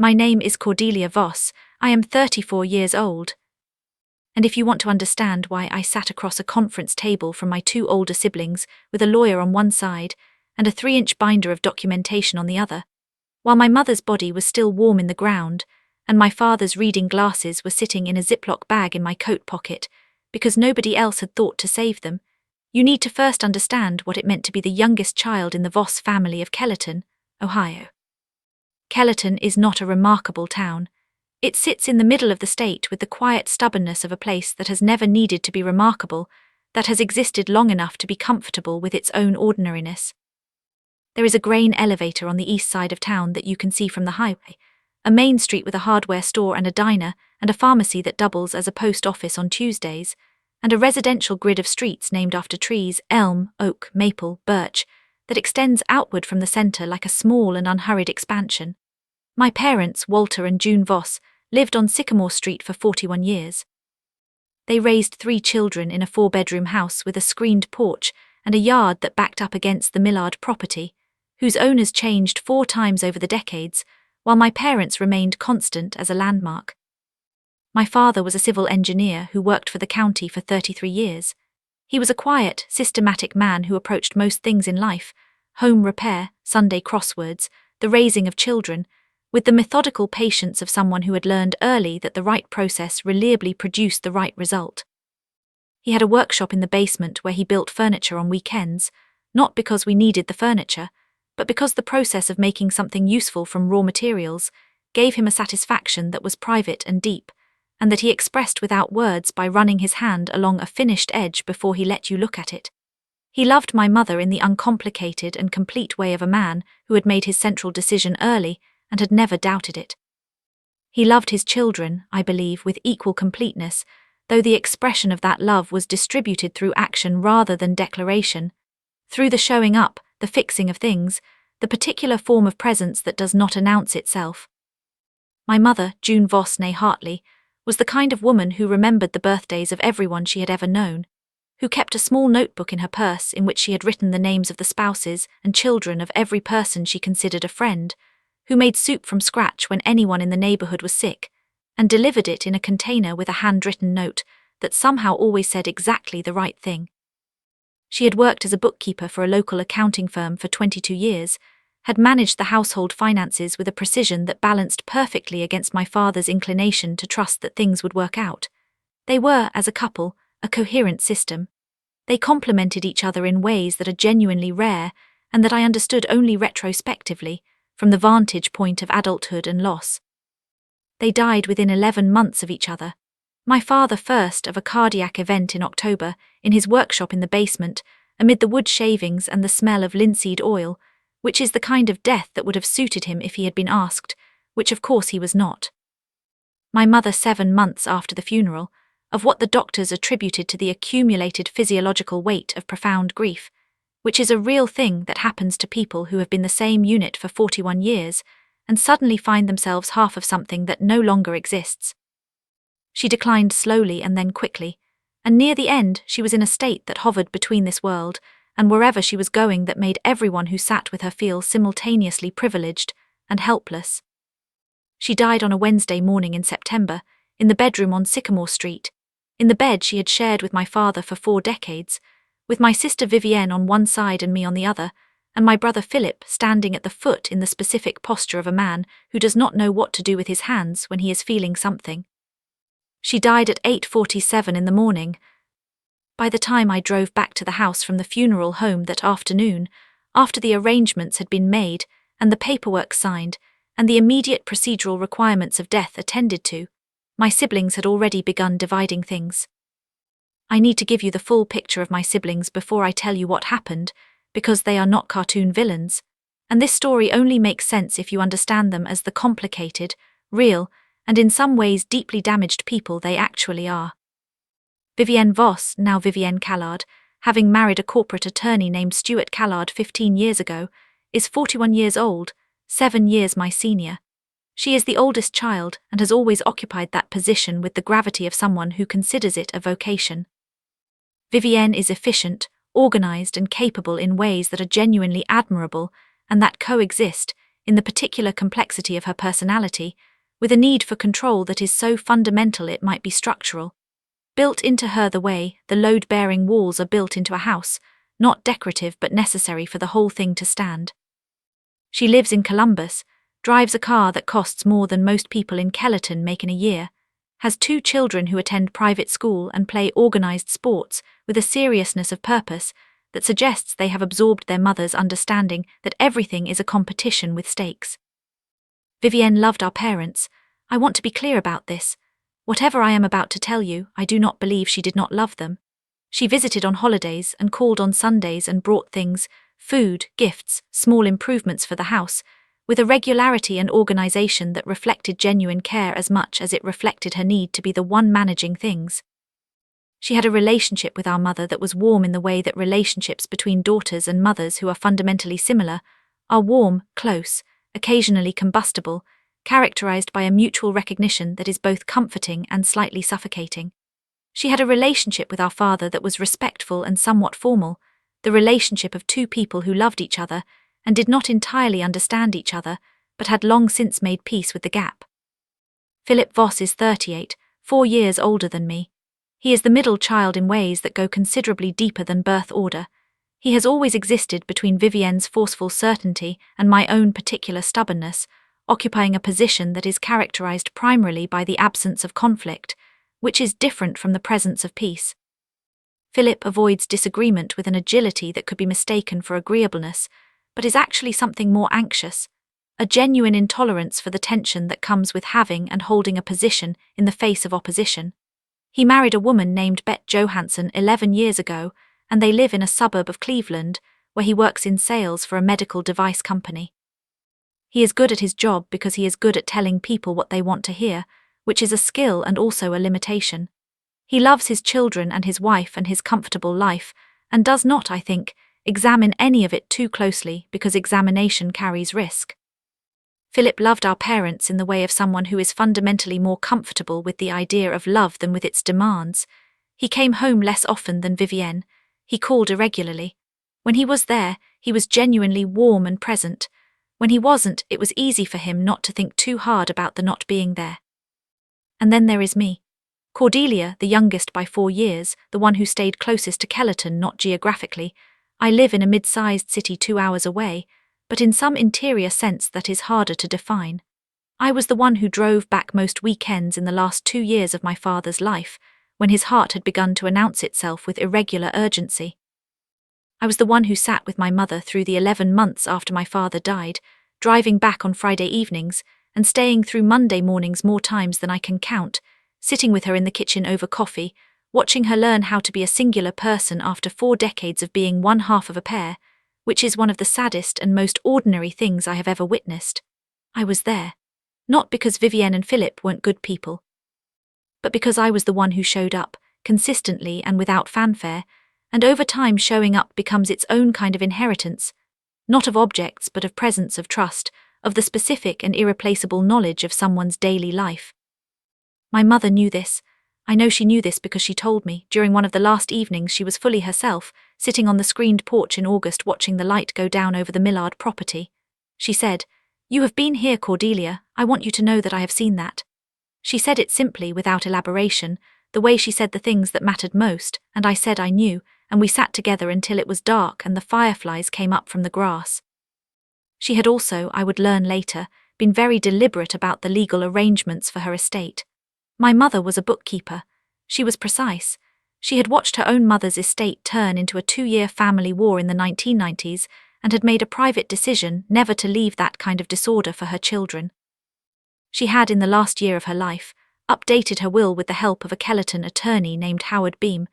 My name is Cordelia Voss. I am 34 years old. And if you want to understand why I sat across a conference table from my two older siblings with a lawyer on one side and a 3-inch binder of documentation on the other, while my mother's body was still warm in the ground and my father's reading glasses were sitting in a Ziploc bag in my coat pocket because nobody else had thought to save them, you need to first understand what it meant to be the youngest child in the Voss family of Kellerton, Ohio. Kellerton is not a remarkable town. It sits in the middle of the state with the quiet stubbornness of a place that has never needed to be remarkable, that has existed long enough to be comfortable with its own ordinariness. There is a grain elevator on the east side of town that you can see from the highway, a main street with a hardware store and a diner and a pharmacy that doubles as a post office on Tuesdays, and a residential grid of streets named after trees, elm, oak, maple, birch, that extends outward from the center like a small and unhurried expansion. My parents, Walter and June Voss, lived on Sycamore Street for 41 years. They raised 3 children in a 4-bedroom house with a screened porch and a yard that backed up against the Millard property, whose owners changed 4 times over the decades, while my parents remained constant as a landmark. My father was a civil engineer who worked for the county for 33 years. He was a quiet, systematic man who approached most things in life, home repair, Sunday crosswords, the raising of children, with the methodical patience of someone who had learned early that the right process reliably produced the right result. He had a workshop in the basement where he built furniture on weekends, not because we needed the furniture, but because the process of making something useful from raw materials gave him a satisfaction that was private and deep, and that he expressed without words by running his hand along a finished edge before he let you look at it. He loved my mother in the uncomplicated and complete way of a man who had made his central decision early and had never doubted it. He loved his children, I believe, with equal completeness, though the expression of that love was distributed through action rather than declaration, through the showing up, the fixing of things, the particular form of presence that does not announce itself. My mother, June Voss née Hartley, was the kind of woman who remembered the birthdays of everyone she had ever known, who kept a small notebook in her purse in which she had written the names of the spouses and children of every person she considered a friend, who made soup from scratch when anyone in the neighborhood was sick, and delivered it in a container with a handwritten note that somehow always said exactly the right thing. She had worked as a bookkeeper for a local accounting firm for 22 years, had managed the household finances with a precision that balanced perfectly against my father's inclination to trust that things would work out. They were, as a couple, a coherent system. They complemented each other in ways that are genuinely rare and that I understood only retrospectively, from the vantage point of adulthood and loss. They died within 11 months of each other. My father first of a cardiac event in October, in his workshop in the basement, amid the wood shavings and the smell of linseed oil, which is the kind of death that would have suited him if he had been asked, which of course he was not. My mother 7 months after the funeral, of what the doctors attributed to the accumulated physiological weight of profound grief, which is a real thing that happens to people who have been the same unit for 41 years and suddenly find themselves half of something that no longer exists. She declined slowly and then quickly, and near the end she was in a state that hovered between this world and wherever she was going that made everyone who sat with her feel simultaneously privileged and helpless. She died on a Wednesday morning in September, in the bedroom on Sycamore Street, in the bed she had shared with my father for 4 decades, with my sister Vivienne on one side and me on the other, and my brother Philip standing at the foot in the specific posture of a man who does not know what to do with his hands when he is feeling something. She died at 8:47 in the morning. By the time I drove back to the house from the funeral home that afternoon, after the arrangements had been made and the paperwork signed and the immediate procedural requirements of death attended to, my siblings had already begun dividing things. I need to give you the full picture of my siblings before I tell you what happened, because they are not cartoon villains, and this story only makes sense if you understand them as the complicated, real, and in some ways deeply damaged people they actually are. Vivienne Voss, now Vivienne Callard, having married a corporate attorney named Stuart Callard 15 years ago, is 41 years old, 7 years my senior. She is the oldest child and has always occupied that position with the gravity of someone who considers it a vocation. Vivienne is efficient, organized and capable in ways that are genuinely admirable and that coexist, in the particular complexity of her personality, with a need for control that is so fundamental it might be structural. Built into her the way the load-bearing walls are built into a house, not decorative but necessary for the whole thing to stand. She lives in Columbus, drives a car that costs more than most people in Kellerton make in a year, has 2 children who attend private school and play organized sports with a seriousness of purpose that suggests they have absorbed their mother's understanding that everything is a competition with stakes. Vivienne loved our parents. I want to be clear about this. Whatever I am about to tell you, I do not believe she did not love them. She visited on holidays and called on Sundays and brought things, food, gifts, small improvements for the house, with a regularity and organization that reflected genuine care as much as it reflected her need to be the one managing things. She had a relationship with our mother that was warm in the way that relationships between daughters and mothers who are fundamentally similar are warm, close, occasionally combustible, characterized by a mutual recognition that is both comforting and slightly suffocating. She had a relationship with our father that was respectful and somewhat formal, the relationship of 2 people who loved each other and did not entirely understand each other, but had long since made peace with the gap. Philip Voss is 38, 4 years older than me. He is the middle child in ways that go considerably deeper than birth order. He has always existed between Vivienne's forceful certainty and my own particular stubbornness, occupying a position that is characterized primarily by the absence of conflict, which is different from the presence of peace. Philip avoids disagreement with an agility that could be mistaken for agreeableness, but is actually something more anxious, a genuine intolerance for the tension that comes with having and holding a position in the face of opposition. He married a woman named Bette Johansson 11 years ago, and they live in a suburb of Cleveland, where he works in sales for a medical device company. He is good at his job because he is good at telling people what they want to hear, which is a skill and also a limitation. He loves his children and his wife and his comfortable life, and does not, I think, examine any of it too closely because examination carries risk. Philip loved our parents in the way of someone who is fundamentally more comfortable with the idea of love than with its demands. He came home less often than Vivienne. He called irregularly. When he was there, he was genuinely warm and present. When he wasn't, it was easy for him not to think too hard about the not being there. And then there is me. Cordelia, the youngest by 4 years, the one who stayed closest to Kellerton not geographically. I live in a mid-sized city 2 hours away, but in some interior sense that is harder to define. I was the one who drove back most weekends in the last 2 years of my father's life, when his heart had begun to announce itself with irregular urgency. I was the one who sat with my mother through the 11 months after my father died, driving back on Friday evenings and staying through Monday mornings more times than I can count, sitting with her in the kitchen over coffee, watching her learn how to be a singular person after 4 decades of being one half of a pair, which is one of the saddest and most ordinary things I have ever witnessed. I was there, not because Vivienne and Philip weren't good people, but because I was the one who showed up, consistently and without fanfare, and over time showing up becomes its own kind of inheritance, not of objects but of presence, of trust, of the specific and irreplaceable knowledge of someone's daily life. My mother knew this. I know she knew this because she told me, during one of the last evenings she was fully herself, sitting on the screened porch in August watching the light go down over the Millard property. She said, "You have been here, Cordelia, I want you to know that I have seen that." She said it simply, without elaboration, the way she said the things that mattered most, and I said I knew, and we sat together until it was dark and the fireflies came up from the grass. She had also, I would learn later, been very deliberate about the legal arrangements for her estate. My mother was a bookkeeper. She was precise. She had watched her own mother's estate turn into a 2-year family war in the 1990s and had made a private decision never to leave that kind of disorder for her children. She had, in the last year of her life, updated her will with the help of a Kellerton attorney named Howard Beam,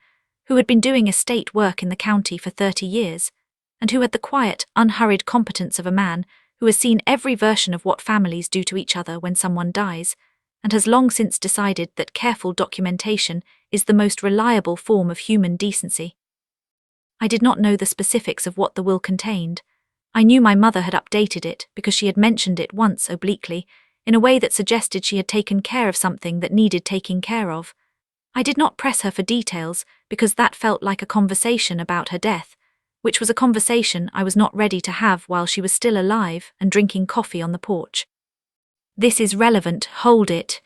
who had been doing estate work in the county for 30 years, and who had the quiet, unhurried competence of a man who has seen every version of what families do to each other when someone dies, and has long since decided that careful documentation is the most reliable form of human decency. I did not know the specifics of what the will contained. I knew my mother had updated it because she had mentioned it once obliquely, in a way that suggested she had taken care of something that needed taking care of. I did not press her for details because that felt like a conversation about her death, which was a conversation I was not ready to have while she was still alive and drinking coffee on the porch. This is relevant, hold it.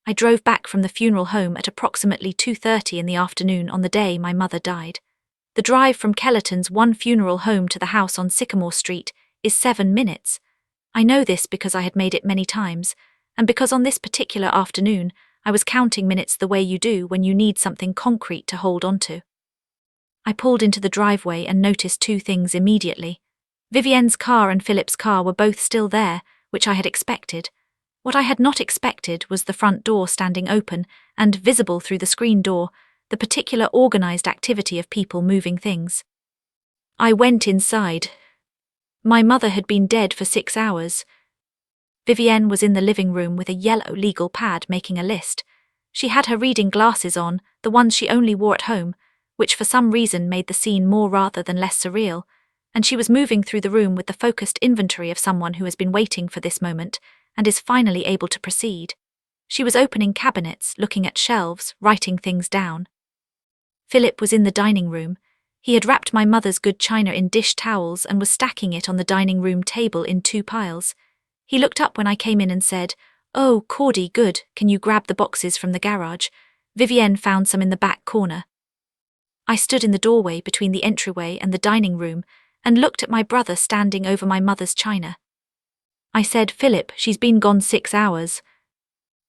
I drove back from the funeral home at approximately 2:30 in the afternoon on the day my mother died. The drive from Kellerton's one funeral home to the house on Sycamore Street is 7 minutes. I know this because I had made it many times, and because on this particular afternoon I was counting minutes the way you do when you need something concrete to hold onto. I pulled into the driveway and noticed two things immediately. Vivienne's car and Philip's car were both still there, which I had expected. What I had not expected was the front door standing open and, visible through the screen door, the particular organized activity of people moving things. I went inside. My mother had been dead for 6 hours. Vivienne was in the living room with a yellow legal pad making a list. She had her reading glasses on, the ones she only wore at home, which for some reason made the scene more rather than less surreal, and she was moving through the room with the focused inventory of someone who has been waiting for this moment and is finally able to proceed. She was opening cabinets, looking at shelves, writing things down. Philip was in the dining room. He had wrapped my mother's good china in dish towels and was stacking it on the dining room table in 2 piles. He looked up when I came in and said, "Oh, Cordy, good, can you grab the boxes from the garage? Vivienne found some in the back corner." I stood in the doorway between the entryway and the dining room and looked at my brother standing over my mother's china. I said, "Philip, she's been gone 6 hours."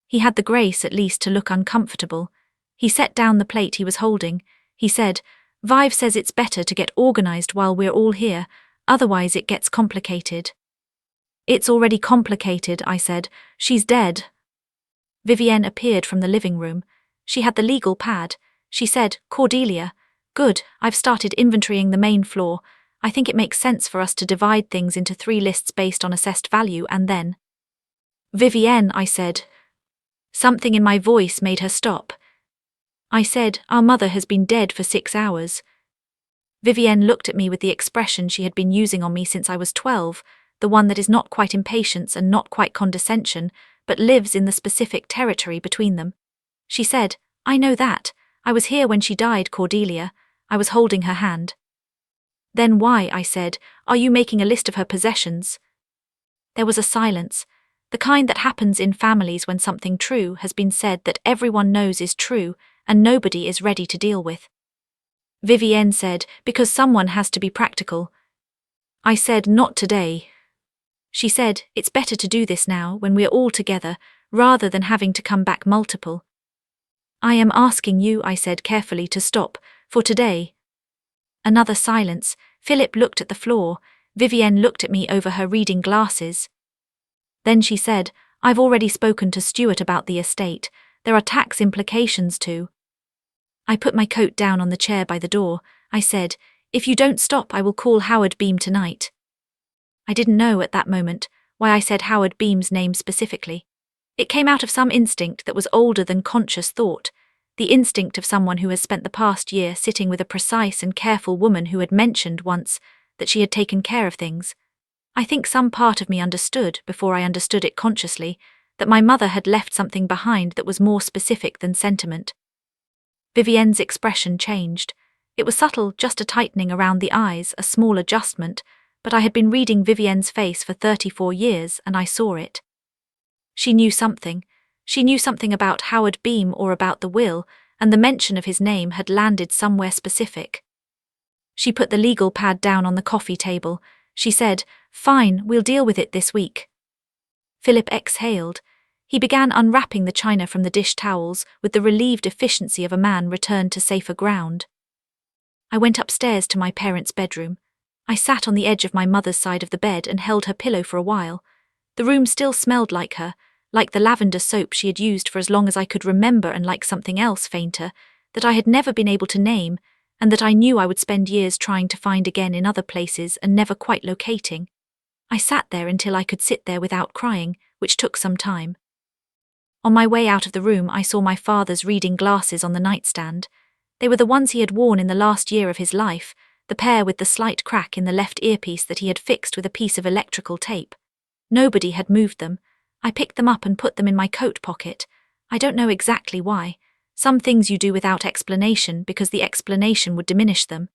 He had the grace, at least, to look uncomfortable. He set down the plate he was holding. He said, "Vive says it's better to get organized while we're all here, otherwise it gets complicated." "It's already complicated," I said. "She's dead." Vivienne appeared from the living room. She had the legal pad. She said, "Cordelia, good, I've started inventorying the main floor. I think it makes sense for us to divide things into 3 lists based on assessed value and then—" "Vivienne," I said. Something in my voice made her stop. I said, "Our mother has been dead for 6 hours." Vivienne looked at me with the expression she had been using on me since I was 12, the one that is not quite impatience and not quite condescension, but lives in the specific territory between them. She said, "I know that. I was here when she died, Cordelia." I was holding her hand. "Then why," I said, "are you making a list of her possessions?" There was a silence, the kind that happens in families when something true has been said that everyone knows is true and nobody is ready to deal with. Vivienne said, "Because someone has to be practical." I said, "Not today." She said, "It's better to do this now when we're all together, rather than having to come back multiple." "I am asking you," I said carefully, "to stop, for today." Another silence. Philip looked at the floor. Vivienne looked at me over her reading glasses. Then she said, "I've already spoken to Stuart about the estate. There are tax implications too." I put my coat down on the chair by the door. I said, "If you don't stop, I will call Howard Beam tonight." I didn't know at that moment why I said Howard Beam's name specifically. It came out of some instinct that was older than conscious thought, the instinct of someone who has spent the past year sitting with a precise and careful woman who had mentioned once that she had taken care of things. I think some part of me understood, before I understood it consciously, that my mother had left something behind that was more specific than sentiment. Vivienne's expression changed. It was subtle, just a tightening around the eyes, a small adjustment, but I had been reading Vivienne's face for 34 years and I saw it. She knew something. She knew something about Howard Beam or about the will, and the mention of his name had landed somewhere specific. She put the legal pad down on the coffee table. She said, "Fine, we'll deal with it this week." Philip exhaled. He began unwrapping the china from the dish towels with the relieved efficiency of a man returned to safer ground. I went upstairs to my parents' bedroom. I sat on the edge of my mother's side of the bed and held her pillow for a while. The room still smelled like her, like the lavender soap she had used for as long as I could remember, and like something else fainter, that I had never been able to name, and that I knew I would spend years trying to find again in other places and never quite locating. I sat there until I could sit there without crying, which took some time. On my way out of the room, I saw my father's reading glasses on the nightstand. They were the ones he had worn in the last year of his life, the pair with the slight crack in the left earpiece that he had fixed with a piece of electrical tape. Nobody had moved them. I picked them up and put them in my coat pocket. I don't know exactly why. Some things you do without explanation because the explanation would diminish them.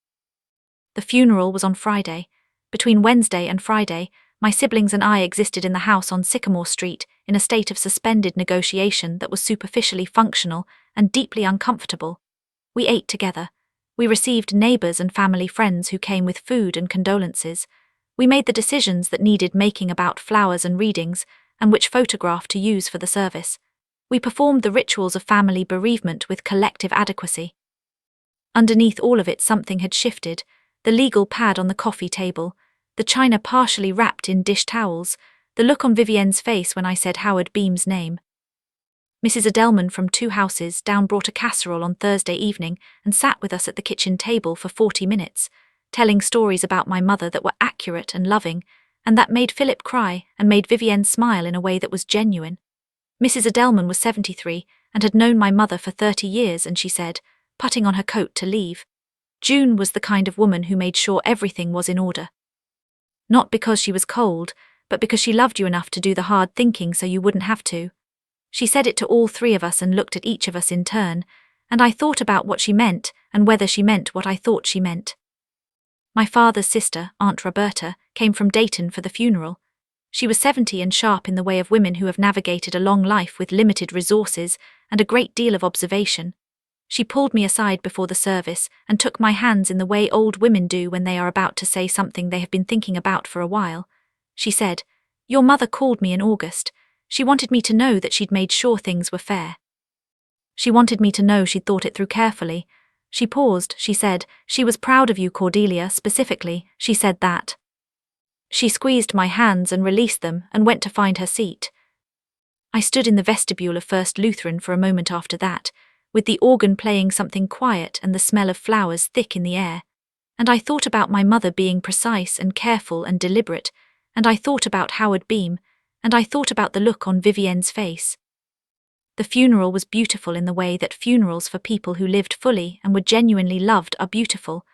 The funeral was on Friday. Between Wednesday and Friday, my siblings and I existed in the house on Sycamore Street in a state of suspended negotiation that was superficially functional and deeply uncomfortable. We ate together. We received neighbors and family friends who came with food and condolences. We made the decisions that needed making about flowers and readings, and which photograph to use for the service. We performed the rituals of family bereavement with collective adequacy. Underneath all of it, something had shifted: the legal pad on the coffee table, the china partially wrapped in dish towels, the look on Vivienne's face when I said Howard Beam's name. Mrs. Adelman from 2 houses down brought a casserole on Thursday evening and sat with us at the kitchen table for 40 minutes, telling stories about my mother that were accurate and loving, and that made Philip cry and made Vivienne smile in a way that was genuine. Mrs. Adelman was 73 and had known my mother for 30 years, and she said, putting on her coat to leave, June was the kind of woman who made sure everything was in order. Not because she was cold, but because she loved you enough to do the hard thinking so you wouldn't have to. She said it to all 3 of us and looked at each of us in turn, and I thought about what she meant and whether she meant what I thought she meant. My father's sister, Aunt Roberta, came from Dayton for the funeral. She was 70 and sharp in the way of women who have navigated a long life with limited resources and a great deal of observation. She pulled me aside before the service and took my hands in the way old women do when they are about to say something they have been thinking about for a while. She said, "Your mother called me in August. She wanted me to know that she'd made sure things were fair. She wanted me to know she'd thought it through carefully." She paused. She said, "She was proud of you, Cordelia, specifically. She said that." She squeezed my hands and released them and went to find her seat. I stood in the vestibule of First Lutheran for a moment after that, with the organ playing something quiet and the smell of flowers thick in the air, and I thought about my mother being precise and careful and deliberate, and I thought about Howard Beam, and I thought about the look on Vivienne's face. The funeral was beautiful in the way that funerals for people who lived fully and were genuinely loved are beautiful,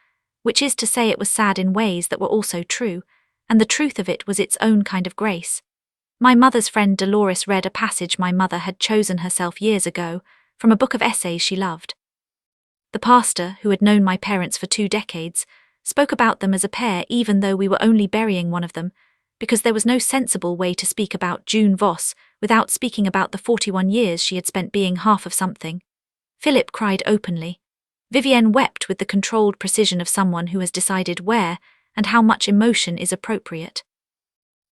which is to say it was sad in ways that were also true, and the truth of it was its own kind of grace. My mother's friend Dolores read a passage my mother had chosen herself years ago, from a book of essays she loved. The pastor, who had known my parents for 2 decades, spoke about them as a pair even though we were only burying one of them, because there was no sensible way to speak about June Voss without speaking about the 41 years she had spent being half of something. Philip cried openly. Vivienne wept with the controlled precision of someone who has decided where and how much emotion is appropriate.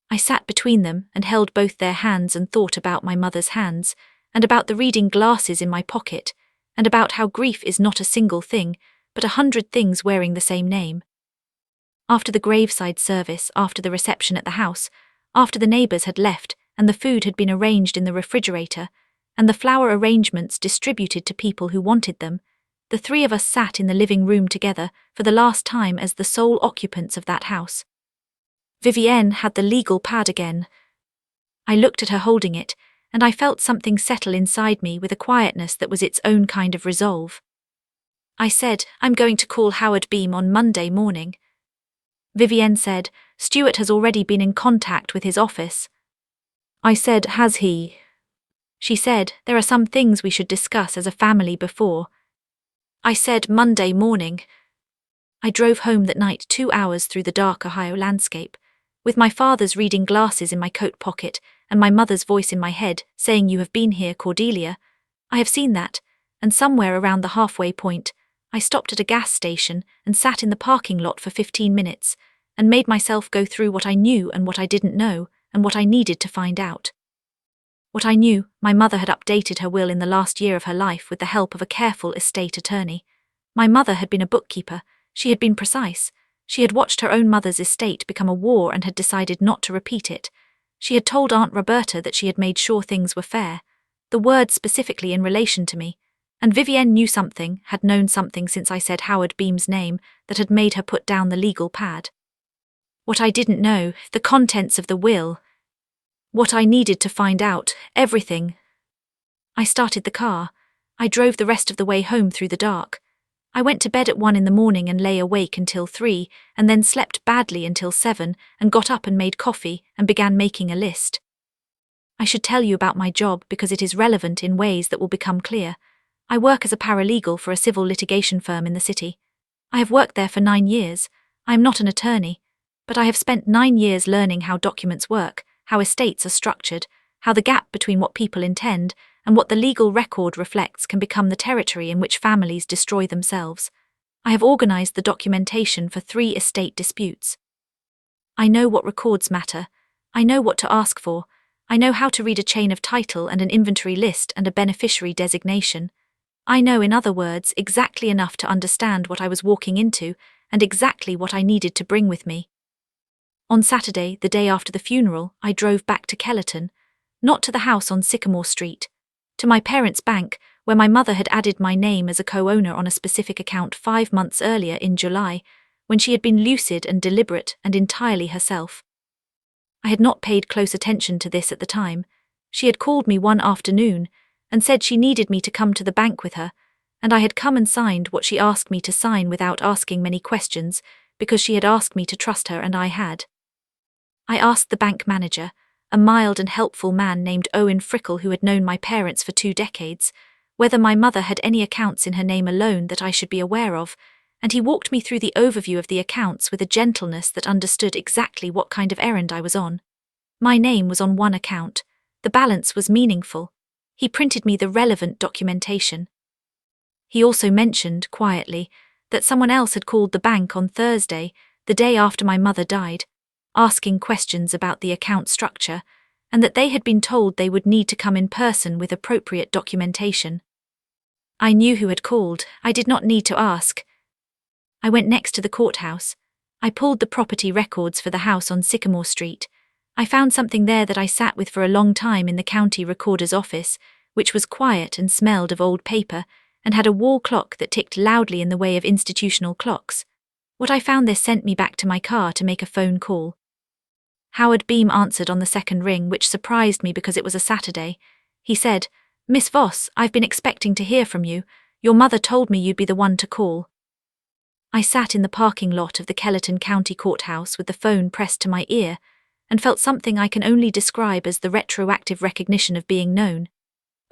I sat between them and held both their hands and thought about my mother's hands, and about the reading glasses in my pocket, and about how grief is not a single thing, but 100 things wearing the same name. After the graveside service, after the reception at the house, after the neighbors had left and the food had been arranged in the refrigerator, and the flower arrangements distributed to people who wanted them, the 3 of us sat in the living room together for the last time as the sole occupants of that house. Vivienne had the legal pad again. I looked at her holding it, and I felt something settle inside me with a quietness that was its own kind of resolve. I said, "I'm going to call Howard Beam on Monday morning." Vivienne said, "Stuart has already been in contact with his office." I said, "Has he?" She said, "There are some things we should discuss as a family before." I said, "Monday morning." I drove home that night 2 hours through the dark Ohio landscape, with my father's reading glasses in my coat pocket and my mother's voice in my head saying, "You have been here, Cordelia. I have seen that," and somewhere around the halfway point, I stopped at a gas station and sat in the parking lot for 15 minutes and made myself go through what I knew and what I didn't know and what I needed to find out. What I knew, my mother had updated her will in the last year of her life with the help of a careful estate attorney. My mother had been a bookkeeper. She had been precise. She had watched her own mother's estate become a war and had decided not to repeat it. She had told Aunt Roberta that she had made sure things were fair, the word specifically in relation to me, and Vivienne knew something, had known something since I said Howard Beam's name, that had made her put down the legal pad. What I didn't know, the contents of the will. What I needed to find out, everything. I started the car. I drove the rest of the way home through the dark. I went to bed at 1 in the morning and lay awake until 3, and then slept badly until 7, and got up and made coffee and began making a list. I should tell you about my job because it is relevant in ways that will become clear. I work as a paralegal for a civil litigation firm in the city. I have worked there for 9 years. I am not an attorney, but I have spent 9 years learning how documents work, how estates are structured, how the gap between what people intend and what the legal record reflects can become the territory in which families destroy themselves. I have organized the documentation for 3 estate disputes. I know what records matter. I know what to ask for. I know how to read a chain of title and an inventory list and a beneficiary designation. I know, in other words, exactly enough to understand what I was walking into and exactly what I needed to bring with me. On Saturday, the day after the funeral, I drove back to Kellerton, not to the house on Sycamore Street, to my parents' bank, where my mother had added my name as a co-owner on a specific account 5 months earlier in July, when she had been lucid and deliberate and entirely herself. I had not paid close attention to this at the time. She had called me one afternoon and said she needed me to come to the bank with her, and I had come and signed what she asked me to sign without asking many questions, because she had asked me to trust her and I had. I asked the bank manager, a mild and helpful man named Owen Frickle who had known my parents for 2 decades, whether my mother had any accounts in her name alone that I should be aware of, and he walked me through the overview of the accounts with a gentleness that understood exactly what kind of errand I was on. My name was on one account. The balance was meaningful. He printed me the relevant documentation. He also mentioned, quietly, that someone else had called the bank on Thursday, the day after my mother died, asking questions about the account structure, and that they had been told they would need to come in person with appropriate documentation. I knew who had called. I did not need to ask. I went next to the courthouse. I pulled the property records for the house on Sycamore Street. I found something there that I sat with for a long time in the county recorder's office, which was quiet and smelled of old paper, and had a wall clock that ticked loudly in the way of institutional clocks. What I found there sent me back to my car to make a phone call. Howard Beam answered on the second ring, which surprised me because it was a Saturday. He said, "Miss Voss, I've been expecting to hear from you. Your mother told me you'd be the one to call." I sat in the parking lot of the Kellerton County Courthouse with the phone pressed to my ear, and felt something I can only describe as the retroactive recognition of being known,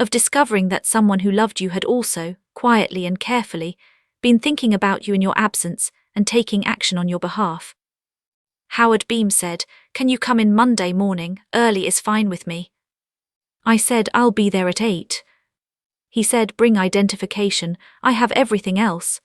of discovering that someone who loved you had also, quietly and carefully, been thinking about you in your absence and taking action on your behalf. Howard Beam said, "Can you come in Monday morning? Early is fine with me." I said, "I'll be there at 8. He said, "Bring identification. I have everything else."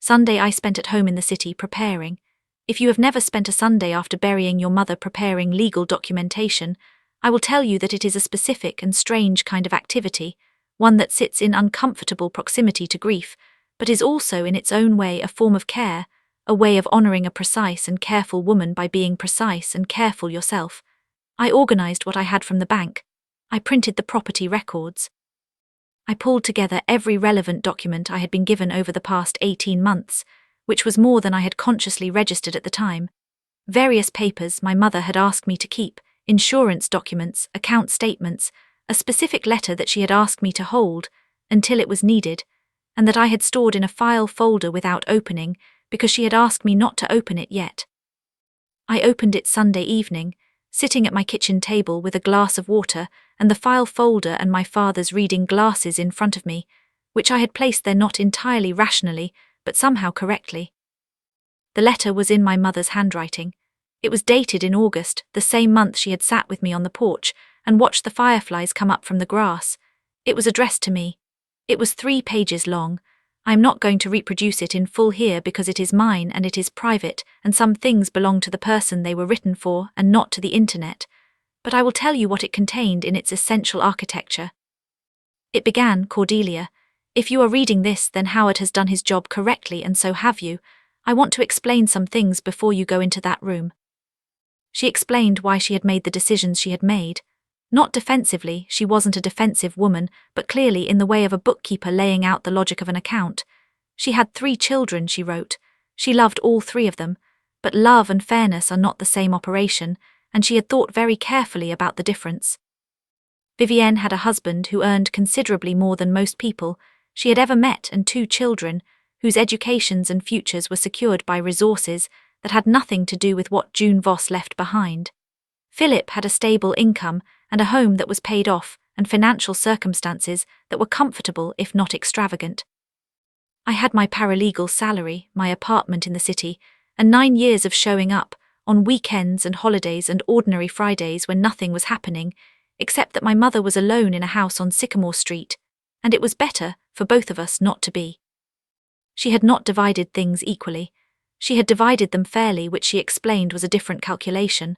Sunday I spent at home in the city preparing. If you have never spent a Sunday after burying your mother preparing legal documentation, I will tell you that it is a specific and strange kind of activity, one that sits in uncomfortable proximity to grief, but is also in its own way a form of care, a way of honoring a precise and careful woman by being precise and careful yourself. I organized what I had from the bank. I printed the property records. I pulled together every relevant document I had been given over the past 18 months, which was more than I had consciously registered at the time. Various papers my mother had asked me to keep, insurance documents, account statements, a specific letter that she had asked me to hold until it was needed, and that I had stored in a file folder without opening because she had asked me not to open it yet. I opened it Sunday evening, sitting at my kitchen table with a glass of water and the file folder and my father's reading glasses in front of me, which I had placed there not entirely rationally, but somehow correctly. The letter was in my mother's handwriting. It was dated in August, the same month she had sat with me on the porch and watched the fireflies come up from the grass. It was addressed to me. It was 3 pages long. I am not going to reproduce it in full here because it is mine and it is private, and some things belong to the person they were written for and not to the internet, but I will tell you what it contained in its essential architecture. It began, "Cordelia, if you are reading this, then Howard has done his job correctly and so have you. I want to explain some things before you go into that room." She explained why she had made the decisions she had made. Not defensively, she wasn't a defensive woman, but clearly in the way of a bookkeeper laying out the logic of an account. She had 3 children, she wrote. She loved all 3 of them, but love and fairness are not the same operation, and she had thought very carefully about the difference. Vivienne had a husband who earned considerably more than most people she had ever met and 2 children, whose educations and futures were secured by resources that had nothing to do with what June Voss left behind. Philip had a stable income and a home that was paid off and financial circumstances that were comfortable if not extravagant. I had my paralegal salary, my apartment in the city, and 9 years of showing up, on weekends and holidays and ordinary Fridays when nothing was happening, except that my mother was alone in a house on Sycamore Street, and it was better for both of us not to be. She had not divided things equally. She had divided them fairly, which she explained was a different calculation.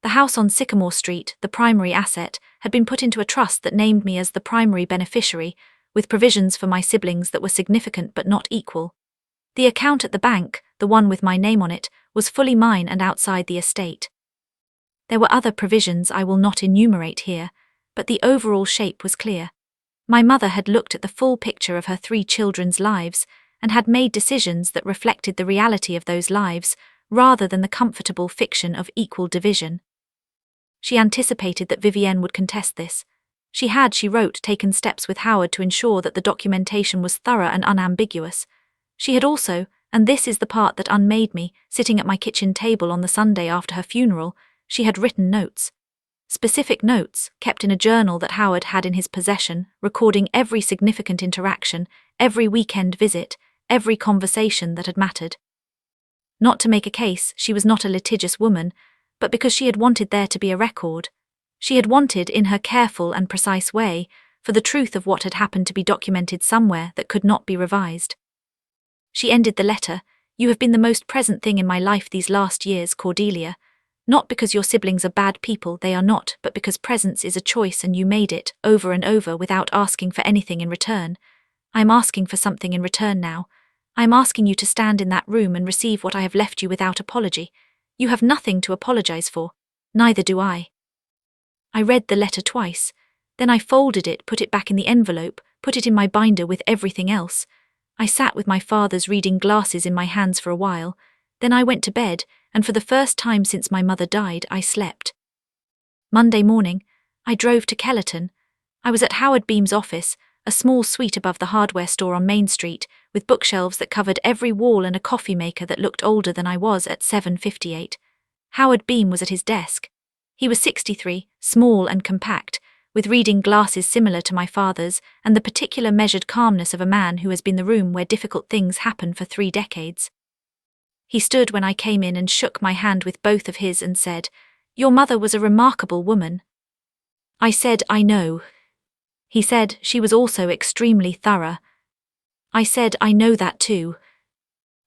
The house on Sycamore Street, the primary asset, had been put into a trust that named me as the primary beneficiary, with provisions for my siblings that were significant but not equal. The account at the bank, the one with my name on it, was fully mine and outside the estate. There were other provisions I will not enumerate here, but the overall shape was clear. My mother had looked at the full picture of her 3 children's lives and had made decisions that reflected the reality of those lives, rather than the comfortable fiction of equal division. She anticipated that Vivienne would contest this. She had, she wrote, taken steps with Howard to ensure that the documentation was thorough and unambiguous. She had also, and this is the part that unmade me, sitting at my kitchen table on the Sunday after her funeral, she had written notes. Specific notes, kept in a journal that Howard had in his possession, recording every significant interaction, every weekend visit, every conversation that had mattered. Not to make a case, she was not a litigious woman, but because she had wanted there to be a record. She had wanted, in her careful and precise way, for the truth of what had happened to be documented somewhere that could not be revised. She ended the letter, "You have been the most present thing in my life these last years, Cordelia. Not because your siblings are bad people, they are not, but because presence is a choice and you made it, over and over, without asking for anything in return. I am asking for something in return now. I am asking you to stand in that room and receive what I have left you without apology. You have nothing to apologize for. Neither do I." I read the letter twice. Then I folded it, put it back in the envelope, put it in my binder with everything else. I sat with my father's reading glasses in my hands for a while. Then I went to bed, and for the first time since my mother died, I slept. Monday morning, I drove to Kellerton. I was at Howard Beam's office, a small suite above the hardware store on Main Street, with bookshelves that covered every wall and a coffee maker that looked older than I was at 7:58. Howard Beam was at his desk. He was 63, small and compact, with reading glasses similar to my father's and the particular measured calmness of a man who has been the room where difficult things happen for 3 decades. He stood when I came in and shook my hand with both of his and said, "Your mother was a remarkable woman." I said, "I know." He said, "She was also extremely thorough." I said, "I know that too."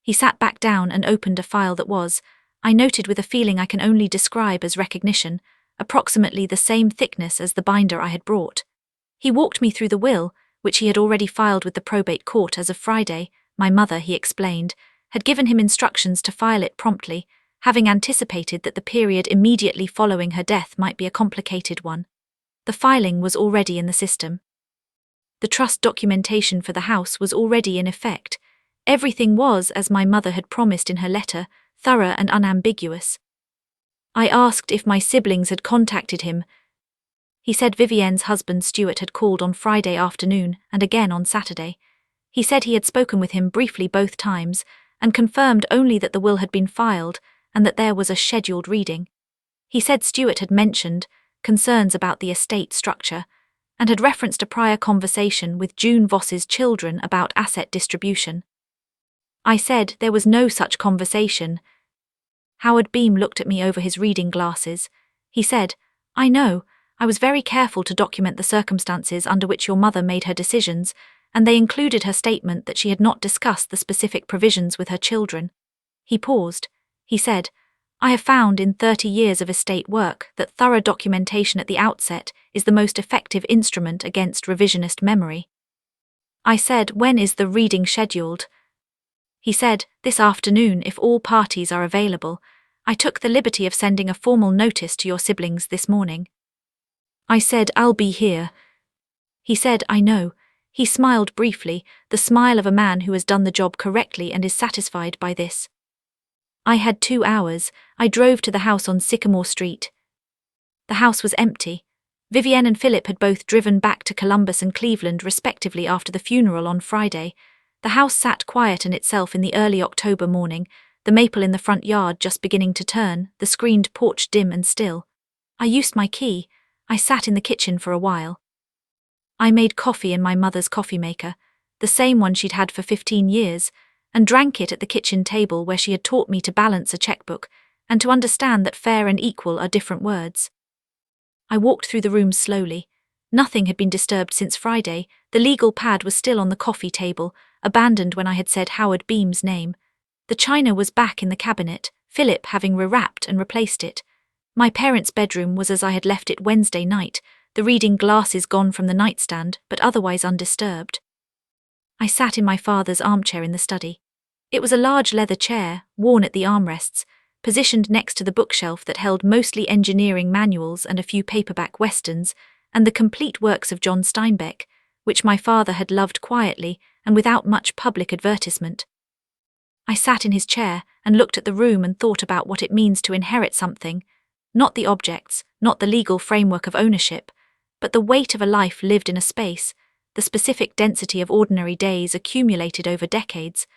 He sat back down and opened a file that was, I noted with a feeling I can only describe as recognition, approximately the same thickness as the binder I had brought. He walked me through the will, which he had already filed with the probate court as of Friday. My mother, he explained, had given him instructions to file it promptly, having anticipated that the period immediately following her death might be a complicated one. The filing was already in the system. The trust documentation for the house was already in effect. Everything was, as my mother had promised in her letter, thorough and unambiguous. I asked if my siblings had contacted him. He said Vivienne's husband Stuart had called on Friday afternoon and again on Saturday. He said he had spoken with him briefly both times and confirmed only that the will had been filed and that there was a scheduled reading. He said Stuart had mentioned concerns about the estate structure and had referenced a prior conversation with June Voss's children about asset distribution. I said there was no such conversation. Howard Beam looked at me over his reading glasses. He said, "I know, I was very careful to document the circumstances under which your mother made her decisions, and they included her statement that she had not discussed the specific provisions with her children." He paused. He said, "I have found in 30 years of estate work that thorough documentation at the outset is the most effective instrument against revisionist memory." I said, "When is the reading scheduled?" He said, "This afternoon if all parties are available. I took the liberty of sending a formal notice to your siblings this morning." I said, "I'll be here." He said, "I know." He smiled briefly, the smile of a man who has done the job correctly and is satisfied by this. I had 2 hours. I drove to the house on Sycamore Street. The house was empty. Vivienne and Philip had both driven back to Columbus and Cleveland respectively after the funeral on Friday. The house sat quiet in itself in the early October morning, the maple in the front yard just beginning to turn, the screened porch dim and still. I used my key. I sat in the kitchen for a while. I made coffee in my mother's coffee maker, the same one she'd had for 15 years, and drank it at the kitchen table where she had taught me to balance a checkbook and to understand that fair and equal are different words. I walked through the rooms slowly. Nothing had been disturbed since Friday. The legal pad was still on the coffee table, abandoned when I had said Howard Beam's name. The china was back in the cabinet, Philip having rewrapped and replaced it. My parents' bedroom was as I had left it Wednesday night, the reading glasses gone from the nightstand, but otherwise undisturbed. I sat in my father's armchair in the study. It was a large leather chair, worn at the armrests, positioned next to the bookshelf that held mostly engineering manuals and a few paperback westerns, and the complete works of John Steinbeck, which my father had loved quietly and without much public advertisement. I sat in his chair and looked at the room and thought about what it means to inherit something, not the objects, not the legal framework of ownership, but the weight of a life lived in a space, the specific density of ordinary days accumulated over decades,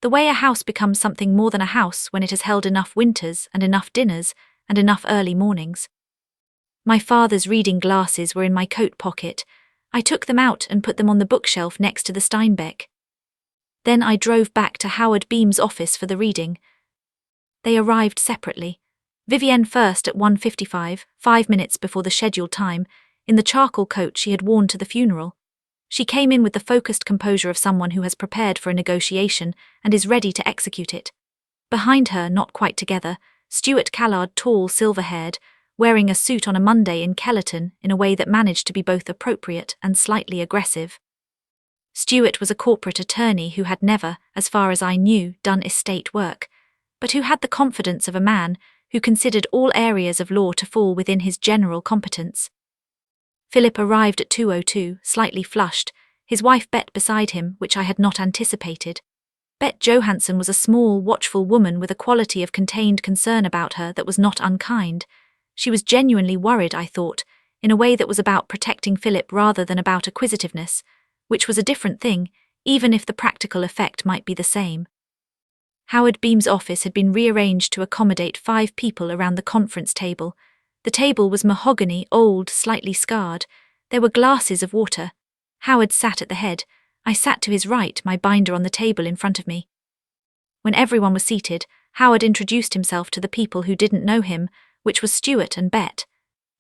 the way a house becomes something more than a house when it has held enough winters and enough dinners and enough early mornings. My father's reading glasses were in my coat pocket. I took them out and put them on the bookshelf next to the Steinbeck. Then I drove back to Howard Beam's office for the reading. They arrived separately. Vivienne first at 1:55, 5 minutes before the scheduled time, in the charcoal coat she had worn to the funeral. She came in with the focused composure of someone who has prepared for a negotiation and is ready to execute it. Behind her, not quite together, Stuart Callard, tall, silver-haired, wearing a suit on a Monday in Kellerton in a way that managed to be both appropriate and slightly aggressive. Stuart was a corporate attorney who had never, as far as I knew, done estate work, but who had the confidence of a man who considered all areas of law to fall within his general competence. Philip arrived at 2:02, slightly flushed, his wife Bet beside him, which I had not anticipated. Bet Johansson was a small, watchful woman with a quality of contained concern about her that was not unkind. She was genuinely worried, I thought, in a way that was about protecting Philip rather than about acquisitiveness, which was a different thing, even if the practical effect might be the same. Howard Beam's office had been rearranged to accommodate 5 people around the conference table. The table was mahogany, old, slightly scarred. There were glasses of water. Howard sat at the head. I sat to his right, my binder on the table in front of me. When everyone was seated, Howard introduced himself to the people who didn't know him, which was Stuart and Bet.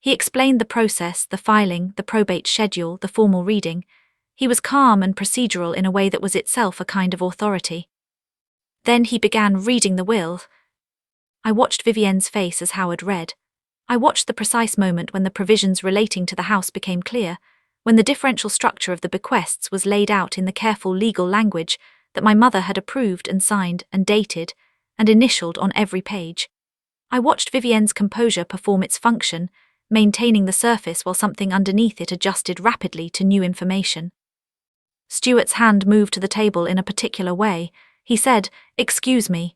He explained the process, the filing, the probate schedule, the formal reading. He was calm and procedural in a way that was itself a kind of authority. Then he began reading the will. I watched Vivienne's face as Howard read. I watched the precise moment when the provisions relating to the house became clear, when the differential structure of the bequests was laid out in the careful legal language that my mother had approved and signed and dated and initialed on every page. I watched Vivienne's composure perform its function, maintaining the surface while something underneath it adjusted rapidly to new information. Stuart's hand moved to the table in a particular way. He said, "Excuse me."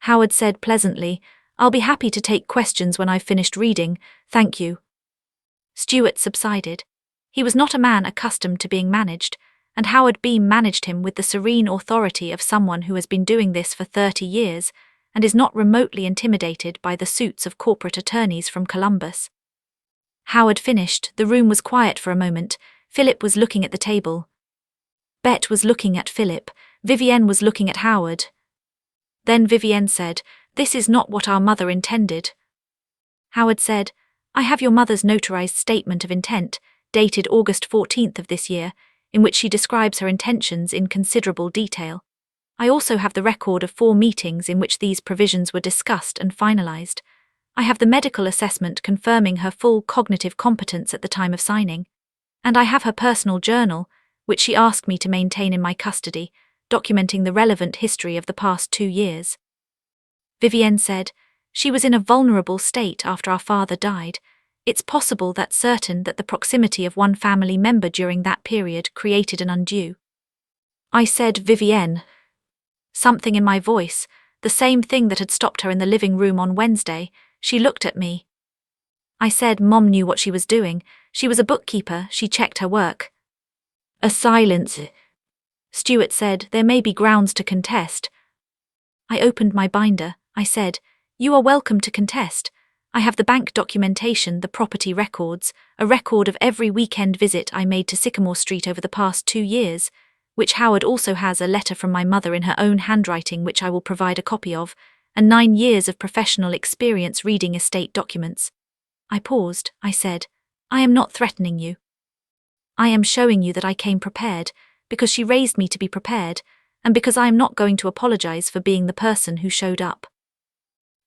Howard said pleasantly, "I'll be happy to take questions when I've finished reading, thank you." Stuart subsided. He was not a man accustomed to being managed, and Howard Beam managed him with the serene authority of someone who has been doing this for 30 years and is not remotely intimidated by the suits of corporate attorneys from Columbus. Howard finished. The room was quiet for a moment. Philip was looking at the table. Bet was looking at Philip. Vivienne was looking at Howard. Then Vivienne said, "This is not what our mother intended." Howard said, "I have your mother's notarized statement of intent, dated August 14th of this year, in which she describes her intentions in considerable detail. I also have the record of 4 meetings in which these provisions were discussed and finalized. I have the medical assessment confirming her full cognitive competence at the time of signing. And I have her personal journal, which she asked me to maintain in my custody, documenting the relevant history of the past 2 years. Vivienne said, "She was in a vulnerable state after our father died. It's possible that the proximity of one family member during that period created an undue." I said, "Vivienne." Something in my voice, the same thing that had stopped her in the living room on Wednesday. She looked at me. I said Mom knew what she was doing. She was a bookkeeper, she checked her work. A silence. Stuart said, "There may be grounds to contest." I opened my binder. I said, "You are welcome to contest. I have the bank documentation, the property records, a record of every weekend visit I made to Sycamore Street over the past 2 years, which Howard also has a letter from my mother in her own handwriting which I will provide a copy of, and 9 years of professional experience reading estate documents. I paused. I said, I am not threatening you. I am showing you that I came prepared, because she raised me to be prepared, and because I am not going to apologize for being the person who showed up.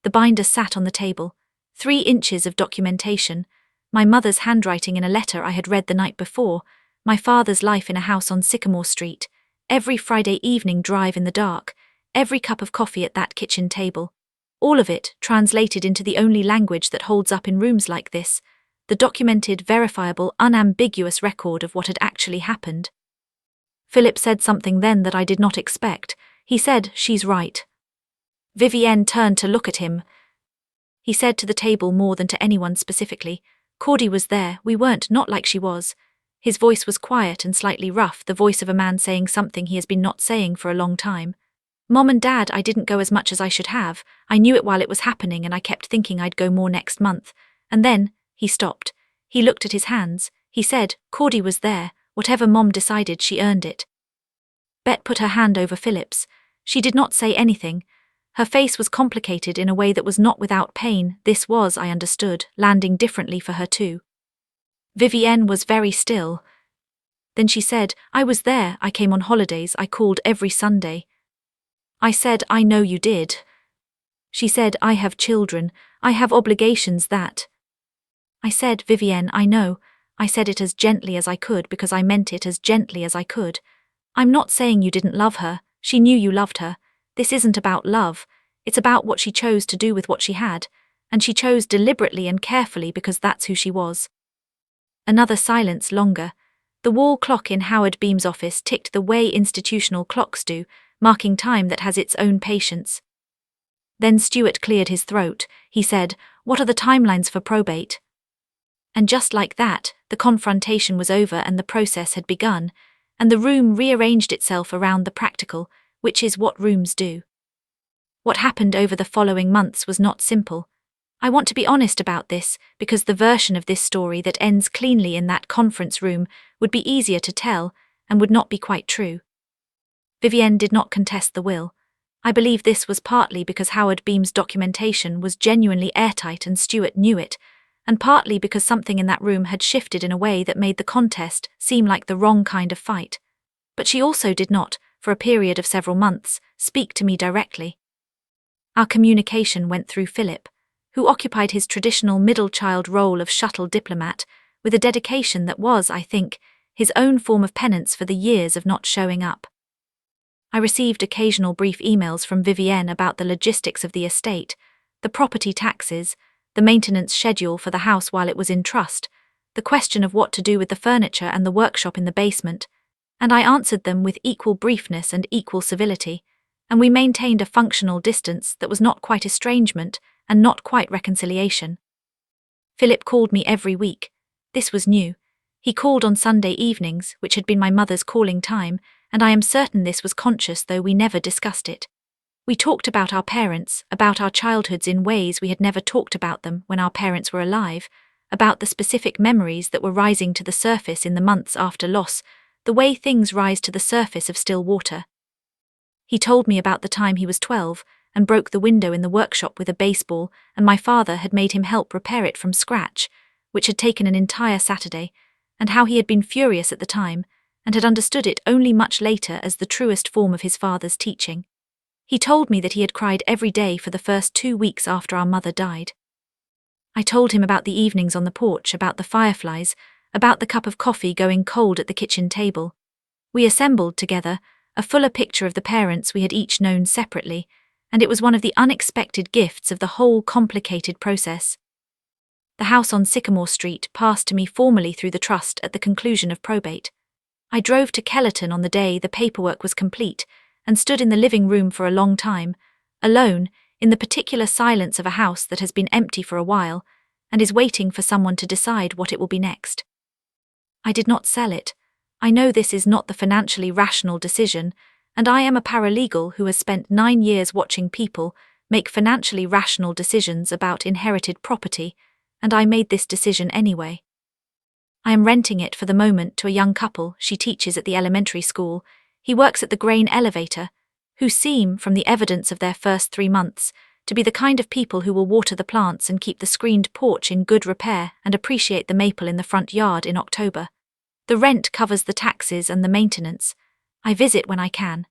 The binder sat on the table, 3 inches of documentation, my mother's handwriting in a letter I had read the night before, my father's life in a house on Sycamore Street, every Friday evening drive in the dark, every cup of coffee at that kitchen table. All of it translated into the only language that holds up in rooms like this, the documented, verifiable, unambiguous record of what had actually happened. Philip said something then that I did not expect. He said, "She's right." Vivienne turned to look at him. He said to the table more than to anyone specifically, "Cordy was there, we weren't, not like she was." His voice was quiet and slightly rough, the voice of a man saying something he has been not saying for a long time. "Mom and Dad, I didn't go as much as I should have. I knew it while it was happening and I kept thinking I'd go more next month. And then," he stopped. He looked at his hands. He said, "Cordy was there. Whatever Mom decided, she earned it." Bet put her hand over Philip's. She did not say anything. Her face was complicated in a way that was not without pain. This was, I understood, landing differently for her too. Vivienne was very still. Then she said, "I was there, I came on holidays, I called every Sunday." I said, "I know you did." She said, "I have children, I have obligations that." I said, "Vivienne, I know." I said it as gently as I could because I meant it as gently as I could. "I'm not saying you didn't love her, she knew you loved her. This isn't about love, it's about what she chose to do with what she had, and she chose deliberately and carefully because that's who she was." Another silence, longer. The wall clock in Howard Beam's office ticked the way institutional clocks do, marking time that has its own patience. Then Stuart cleared his throat. He said, "What are the timelines for probate?" And just like that, the confrontation was over and the process had begun, and the room rearranged itself around the practical, which is what rooms do. What happened over the following months was not simple. I want to be honest about this, because the version of this story that ends cleanly in that conference room would be easier to tell, and would not be quite true. Vivienne did not contest the will. I believe this was partly because Howard Beam's documentation was genuinely airtight and Stuart knew it, and partly because something in that room had shifted in a way that made the contest seem like the wrong kind of fight. But she also did not, for a period of several months, speak to me directly. Our communication went through Philip, who occupied his traditional middle child role of shuttle diplomat, with a dedication that was, I think, his own form of penance for the years of not showing up. I received occasional brief emails from Vivienne about the logistics of the estate, the property taxes, the maintenance schedule for the house while it was in trust, the question of what to do with the furniture and the workshop in the basement, and I answered them with equal briefness and equal civility, and we maintained a functional distance that was not quite estrangement and not quite reconciliation. Philip called me every week. This was new. He called on Sunday evenings, which had been my mother's calling time, and I am certain this was conscious though we never discussed it. We talked about our parents, about our childhoods in ways we had never talked about them when our parents were alive, about the specific memories that were rising to the surface in the months after loss, the way things rise to the surface of still water. He told me about the time he was 12 and broke the window in the workshop with a baseball, and my father had made him help repair it from scratch, which had taken an entire Saturday, and how he had been furious at the time and had understood it only much later as the truest form of his father's teaching. He told me that he had cried every day for the first 2 weeks after our mother died. I told him about the evenings on the porch, about the fireflies, about the cup of coffee going cold at the kitchen table. We assembled together, a fuller picture of the parents we had each known separately, and it was one of the unexpected gifts of the whole complicated process. The house on Sycamore Street passed to me formally through the trust at the conclusion of probate. I drove to Kellerton on the day the paperwork was complete, and stood in the living room for a long time, alone, in the particular silence of a house that has been empty for a while, and is waiting for someone to decide what it will be next. I did not sell it. I know this is not the financially rational decision, and I am a paralegal who has spent 9 years watching people make financially rational decisions about inherited property, and I made this decision anyway. I am renting it for the moment to a young couple she teaches at the elementary school. He works at the grain elevator, who seem, from the evidence of their first 3 months, to be the kind of people who will water the plants and keep the screened porch in good repair and appreciate the maple in the front yard in October. The rent covers the taxes and the maintenance. I visit when I can.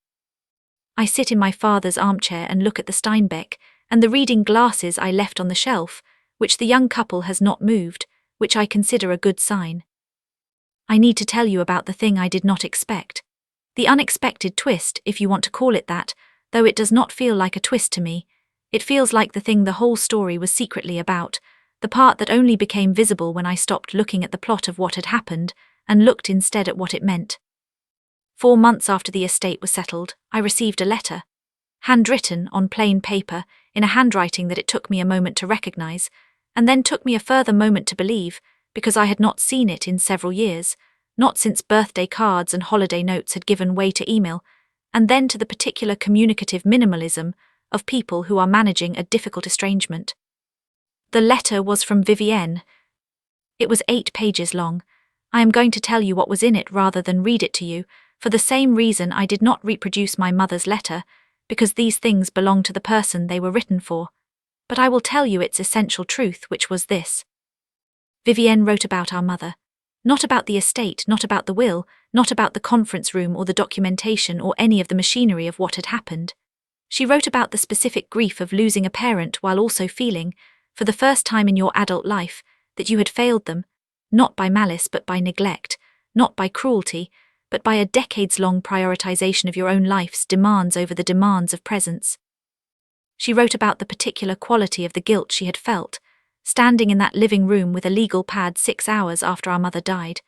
I sit in my father's armchair and look at the Steinbeck and the reading glasses I left on the shelf, which the young couple has not moved, which I consider a good sign. I need to tell you about the thing I did not expect. The unexpected twist, if you want to call it that, though it does not feel like a twist to me. It feels like the thing the whole story was secretly about, the part that only became visible when I stopped looking at the plot of what had happened and looked instead at what it meant. 4 months after the estate was settled, I received a letter. Handwritten on plain paper, in a handwriting that it took me a moment to recognize, and then took me a further moment to believe, because I had not seen it in several years, not since birthday cards and holiday notes had given way to email, and then to the particular communicative minimalism of people who are managing a difficult estrangement. The letter was from Vivienne. It was 8 pages long. I am going to tell you what was in it rather than read it to you, for the same reason I did not reproduce my mother's letter, because these things belong to the person they were written for. But I will tell you its essential truth, which was this. Vivienne wrote about our mother. Not about the estate, not about the will, not about the conference room or the documentation or any of the machinery of what had happened. She wrote about the specific grief of losing a parent while also feeling, for the first time in your adult life, that you had failed them, not by malice but by neglect, not by cruelty, but by a decades-long prioritization of your own life's demands over the demands of presence. She wrote about the particular quality of the guilt she had felt, standing in that living room with a legal pad 6 hours after our mother died,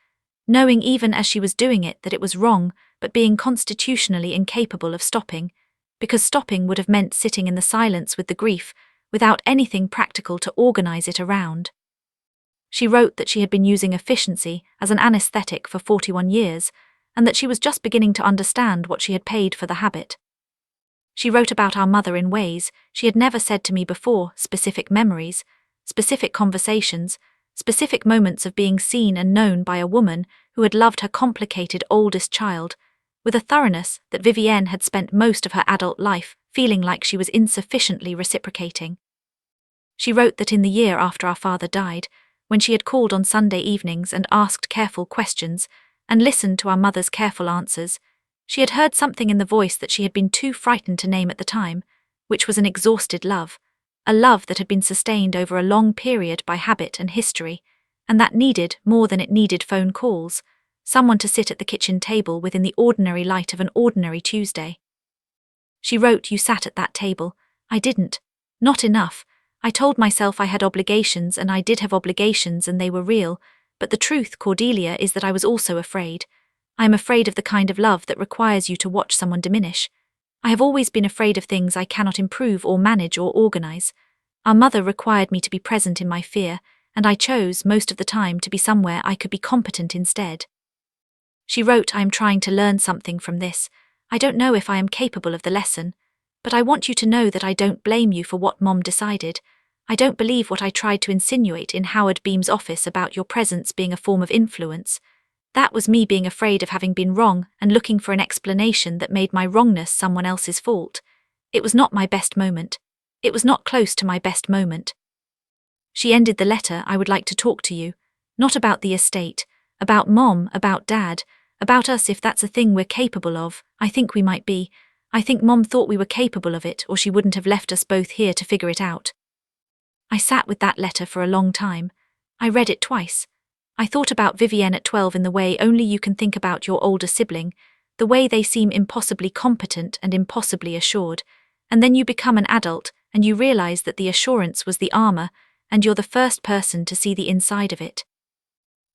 knowing even as she was doing it that it was wrong, but being constitutionally incapable of stopping, because stopping would have meant sitting in the silence with the grief, without anything practical to organize it around. She wrote that she had been using efficiency as an anesthetic for 41 years, and that she was just beginning to understand what she had paid for the habit. She wrote about our mother in ways she had never said to me before, specific memories, specific conversations, specific moments of being seen and known by a woman who had loved her complicated oldest child, with a thoroughness that Vivienne had spent most of her adult life feeling like she was insufficiently reciprocating. She wrote that in the year after our father died, when she had called on Sunday evenings and asked careful questions and listened to our mother's careful answers, she had heard something in the voice that she had been too frightened to name at the time, which was an exhausted love, a love that had been sustained over a long period by habit and history, and that needed, more than it needed phone calls, someone to sit at the kitchen table within the ordinary light of an ordinary Tuesday. She wrote, "You sat at that table. I didn't. Not enough. I told myself I had obligations, and I did have obligations, and they were real, but the truth, Cordelia, is that I was also afraid. I am afraid of the kind of love that requires you to watch someone diminish. I have always been afraid of things I cannot improve or manage or organize. Our mother required me to be present in my fear, and I chose, most of the time, to be somewhere I could be competent instead." She wrote, "I am trying to learn something from this. I don't know if I am capable of the lesson, but I want you to know that I don't blame you for what Mom decided. I don't believe what I tried to insinuate in Howard Beam's office about your presence being a form of influence. That was me being afraid of having been wrong and looking for an explanation that made my wrongness someone else's fault. It was not my best moment. It was not close to my best moment." She ended the letter, "I would like to talk to you. Not about the estate, about Mom, about Dad, about us if that's a thing we're capable of. I think we might be. I think Mom thought we were capable of it, or she wouldn't have left us both here to figure it out." I sat with that letter for a long time. I read it twice. I thought about Vivienne at 12 in the way only you can think about your older sibling, the way they seem impossibly competent and impossibly assured, and then you become an adult and you realize that the assurance was the armor, and you're the first person to see the inside of it.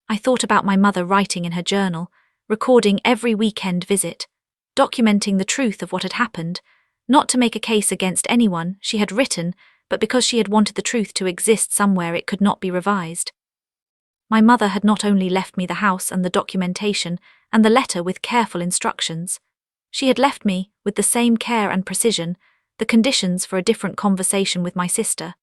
I thought about my mother writing in her journal, recording every weekend visit, documenting the truth of what had happened, not to make a case against anyone, she had written, but because she had wanted the truth to exist somewhere it could not be revised. My mother had not only left me the house and the documentation and the letter with careful instructions, she had left me, with the same care and precision, the conditions for a different conversation with my sister.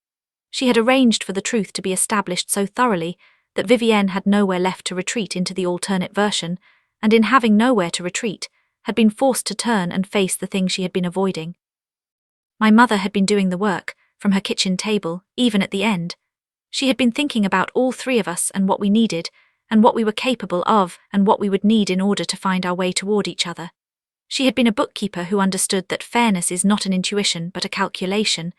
She had arranged for the truth to be established so thoroughly that Vivienne had nowhere left to retreat into the alternate version, and in having nowhere to retreat, had been forced to turn and face the thing she had been avoiding. My mother had been doing the work, from her kitchen table, even at the end. She had been thinking about all three of us and what we needed, and what we were capable of, and what we would need in order to find our way toward each other. She had been a bookkeeper who understood that fairness is not an intuition but a calculation,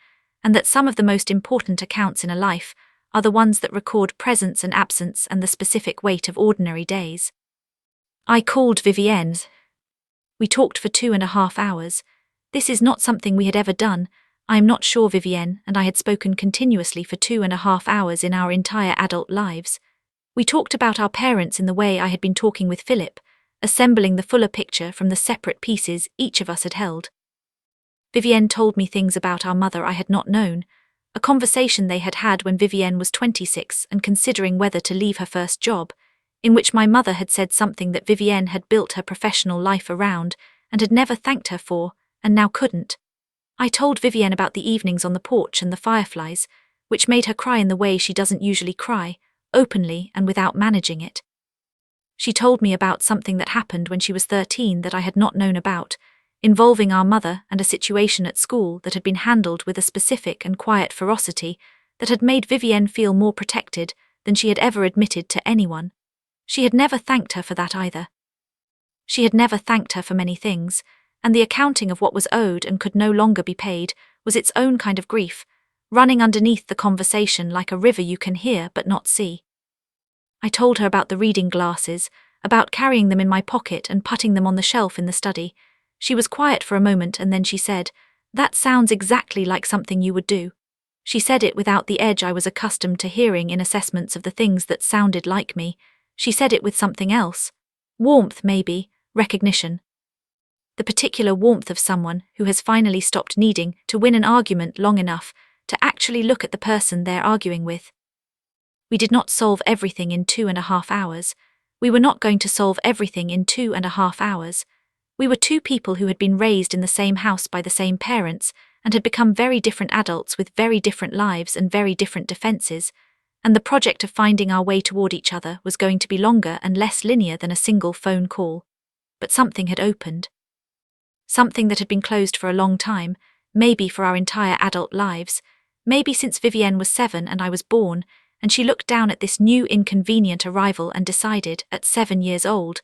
and that some of the most important accounts in a life are the ones that record presence and absence and the specific weight of ordinary days. I called Vivienne. We talked for 2.5 hours. This is not something we had ever done. I am not sure Vivienne and I had spoken continuously for 2.5 hours in our entire adult lives. We talked about our parents in the way I had been talking with Philip, assembling the fuller picture from the separate pieces each of us had held. Vivienne told me things about our mother I had not known, a conversation they had had when Vivienne was 26 and considering whether to leave her first job, in which my mother had said something that Vivienne had built her professional life around and had never thanked her for, and now couldn't. I told Vivienne about the evenings on the porch and the fireflies, which made her cry in the way she doesn't usually cry, openly and without managing it. She told me about something that happened when she was 13 that I had not known about, involving our mother and a situation at school that had been handled with a specific and quiet ferocity that had made Vivienne feel more protected than she had ever admitted to anyone. She had never thanked her for that either. She had never thanked her for many things, and the accounting of what was owed and could no longer be paid was its own kind of grief, running underneath the conversation like a river you can hear but not see. I told her about the reading glasses, about carrying them in my pocket and putting them on the shelf in the study. She was quiet for a moment and then she said, "That sounds exactly like something you would do." She said it without the edge I was accustomed to hearing in assessments of the things that sounded like me. She said it with something else. Warmth, maybe, recognition. The particular warmth of someone who has finally stopped needing to win an argument long enough to actually look at the person they're arguing with. We did not solve everything in 2.5 hours. We were not going to solve everything in 2.5 hours. We were two people who had been raised in the same house by the same parents and had become very different adults with very different lives and very different defenses, and the project of finding our way toward each other was going to be longer and less linear than a single phone call. But something had opened. Something that had been closed for a long time, maybe for our entire adult lives, maybe since Vivienne was 7 and I was born, and she looked down at this new inconvenient arrival and decided, at 7 years old,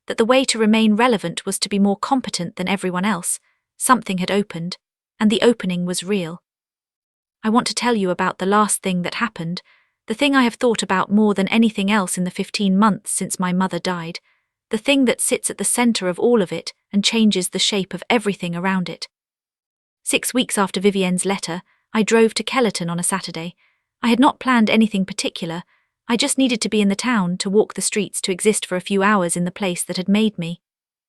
that the way to remain relevant was to be more competent than everyone else. Something had opened, and the opening was real. I want to tell you about the last thing that happened, the thing I have thought about more than anything else in the 15 months since my mother died, the thing that sits at the center of all of it and changes the shape of everything around it. 6 weeks after Vivienne's letter, I drove to Kellerton on a Saturday. I had not planned anything particular. I just needed to be in the town, to walk the streets, to exist for a few hours in the place that had made me.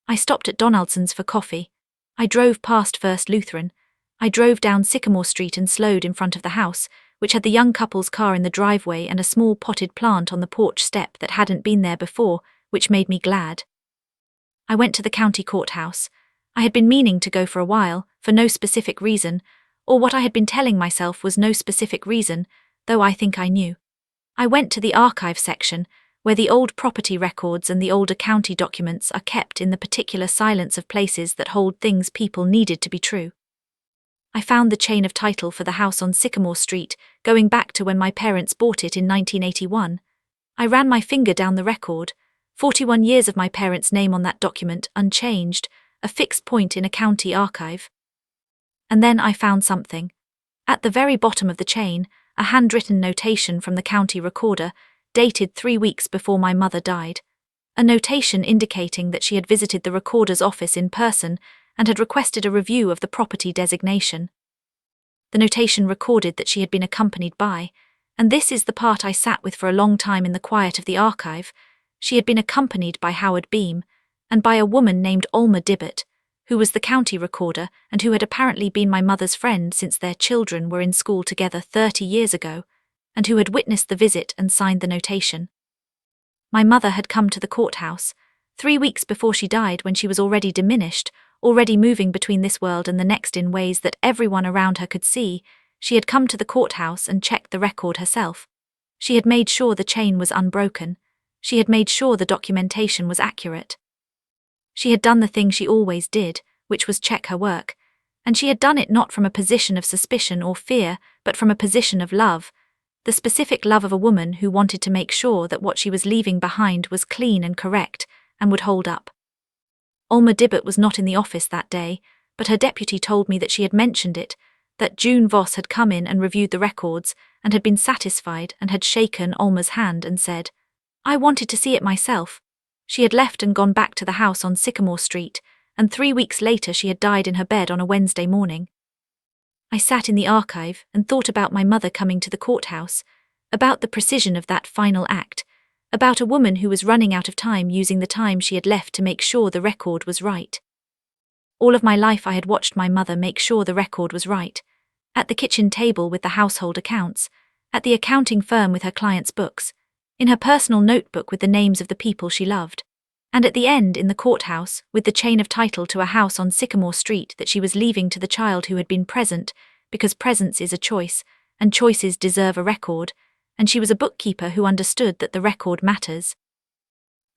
I stopped at Donaldson's for coffee. I drove past First Lutheran. I drove down Sycamore Street and slowed in front of the house, which had the young couple's car in the driveway and a small potted plant on the porch step that hadn't been there before, which made me glad. I went to the county courthouse. I had been meaning to go for a while, for no specific reason, or what I had been telling myself was no specific reason, though I think I knew. I went to the archive section, where the old property records and the older county documents are kept in the particular silence of places that hold things people needed to be true. I found the chain of title for the house on Sycamore Street, going back to when my parents bought it in 1981. I ran my finger down the record. 41 years of my parents' name on that document, unchanged, a fixed point in a county archive. And then I found something. At the very bottom of the chain, a handwritten notation from the county recorder, dated 3 weeks before my mother died. A notation indicating that she had visited the recorder's office in person and had requested a review of the property designation. The notation recorded that she had been accompanied by, and this is the part I sat with for a long time in the quiet of the archive, she had been accompanied by Howard Beam, and by a woman named Alma Dibbett, who was the county recorder and who had apparently been my mother's friend since their children were in school together 30 years ago, and who had witnessed the visit and signed the notation. My mother had come to the courthouse 3 weeks before she died, when she was already diminished, already moving between this world and the next in ways that everyone around her could see. She had come to the courthouse and checked the record herself. She had made sure the chain was unbroken. She had made sure the documentation was accurate. She had done the thing she always did, which was check her work, and she had done it not from a position of suspicion or fear, but from a position of love, the specific love of a woman who wanted to make sure that what she was leaving behind was clean and correct, and would hold up. Alma Dibbett was not in the office that day, but her deputy told me that she had mentioned it, that June Voss had come in and reviewed the records, and had been satisfied and had shaken Alma's hand and said, "I wanted to see it myself." She had left and gone back to the house on Sycamore Street, and 3 weeks later she had died in her bed on a Wednesday morning. I sat in the archive and thought about my mother coming to the courthouse, about the precision of that final act, about a woman who was running out of time using the time she had left to make sure the record was right. All of my life I had watched my mother make sure the record was right, at the kitchen table with the household accounts, at the accounting firm with her clients' books, in her personal notebook with the names of the people she loved, and at the end in the courthouse with the chain of title to a house on Sycamore Street that she was leaving to the child who had been present, because presence is a choice, and choices deserve a record, and she was a bookkeeper who understood that the record matters.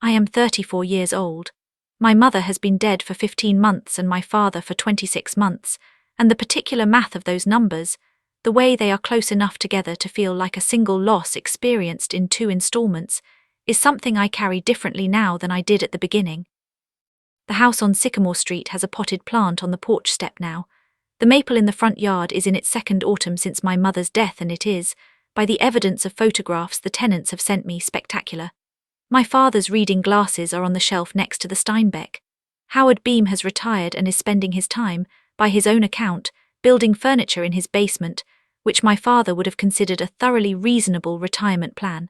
I am 34 years old. My mother has been dead for 15 months and my father for 26 months, and the particular math of those numbers, the way they are close enough together to feel like a single loss experienced in 2 installments, is something I carry differently now than I did at the beginning. The house on Sycamore Street has a potted plant on the porch step now. The maple in the front yard is in its second autumn since my mother's death, and it is, by the evidence of photographs the tenants have sent me, spectacular. My father's reading glasses are on the shelf next to the Steinbeck. Howard Beam has retired and is spending his time, by his own account, building furniture in his basement, which my father would have considered a thoroughly reasonable retirement plan.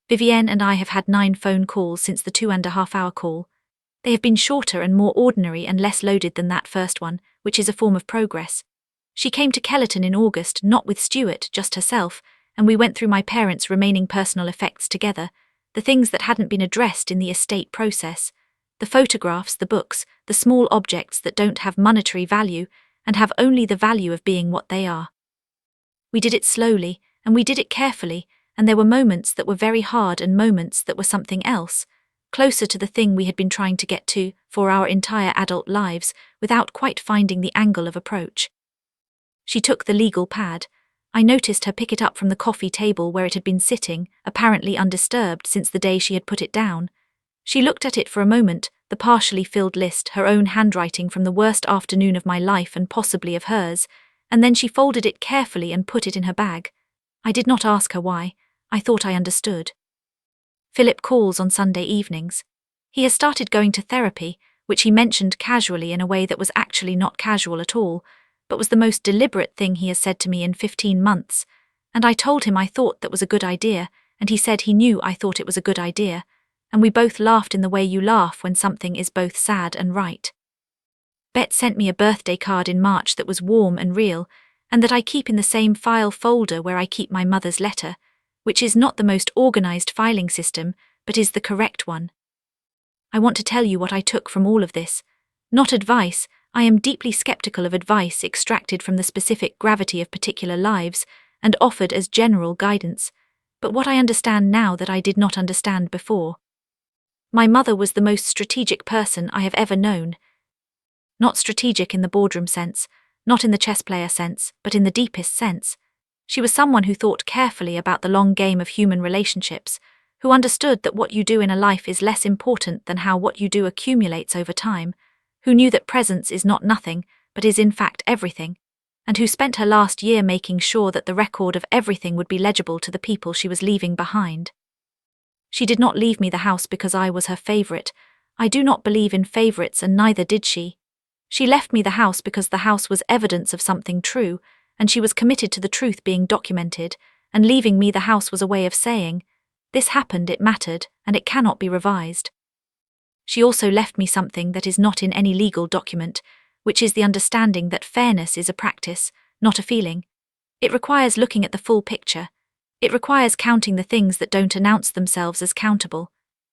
Vivienne and I have had 9 phone calls since the 2.5-hour call. They have been shorter and more ordinary and less loaded than that first one, which is a form of progress. She came to Kellerton in August, not with Stuart, just herself, and we went through my parents' remaining personal effects together, the things that hadn't been addressed in the estate process, the photographs, the books, the small objects that don't have monetary value and have only the value of being what they are. We did it slowly, and we did it carefully, and there were moments that were very hard and moments that were something else, closer to the thing we had been trying to get to for our entire adult lives without quite finding the angle of approach. She took the legal pad. I noticed her pick it up from the coffee table where it had been sitting, apparently undisturbed since the day she had put it down. She looked at it for a moment, the partially filled list, her own handwriting from the worst afternoon of my life and possibly of hers, and then she folded it carefully and put it in her bag. I did not ask her why. I thought I understood. Philip calls on Sunday evenings. He has started going to therapy, which he mentioned casually in a way that was actually not casual at all, but was the most deliberate thing he has said to me in 15 months, and I told him I thought that was a good idea, and he said he knew I thought it was a good idea, and we both laughed in the way you laugh when something is both sad and right. Bet sent me a birthday card in March that was warm and real, and that I keep in the same file folder where I keep my mother's letter, which is not the most organized filing system, but is the correct one. I want to tell you what I took from all of this. Not advice. I am deeply skeptical of advice extracted from the specific gravity of particular lives and offered as general guidance, but what I understand now that I did not understand before. My mother was the most strategic person I have ever known. Not strategic in the boardroom sense, not in the chess player sense, but in the deepest sense. She was someone who thought carefully about the long game of human relationships, who understood that what you do in a life is less important than how what you do accumulates over time, who knew that presence is not nothing, but is in fact everything, and who spent her last year making sure that the record of everything would be legible to the people she was leaving behind. She did not leave me the house because I was her favorite. I do not believe in favorites, and neither did she. She left me the house because the house was evidence of something true, and she was committed to the truth being documented, and leaving me the house was a way of saying, this happened, it mattered, and it cannot be revised. She also left me something that is not in any legal document, which is the understanding that fairness is a practice, not a feeling. It requires looking at the full picture. It requires counting the things that don't announce themselves as countable.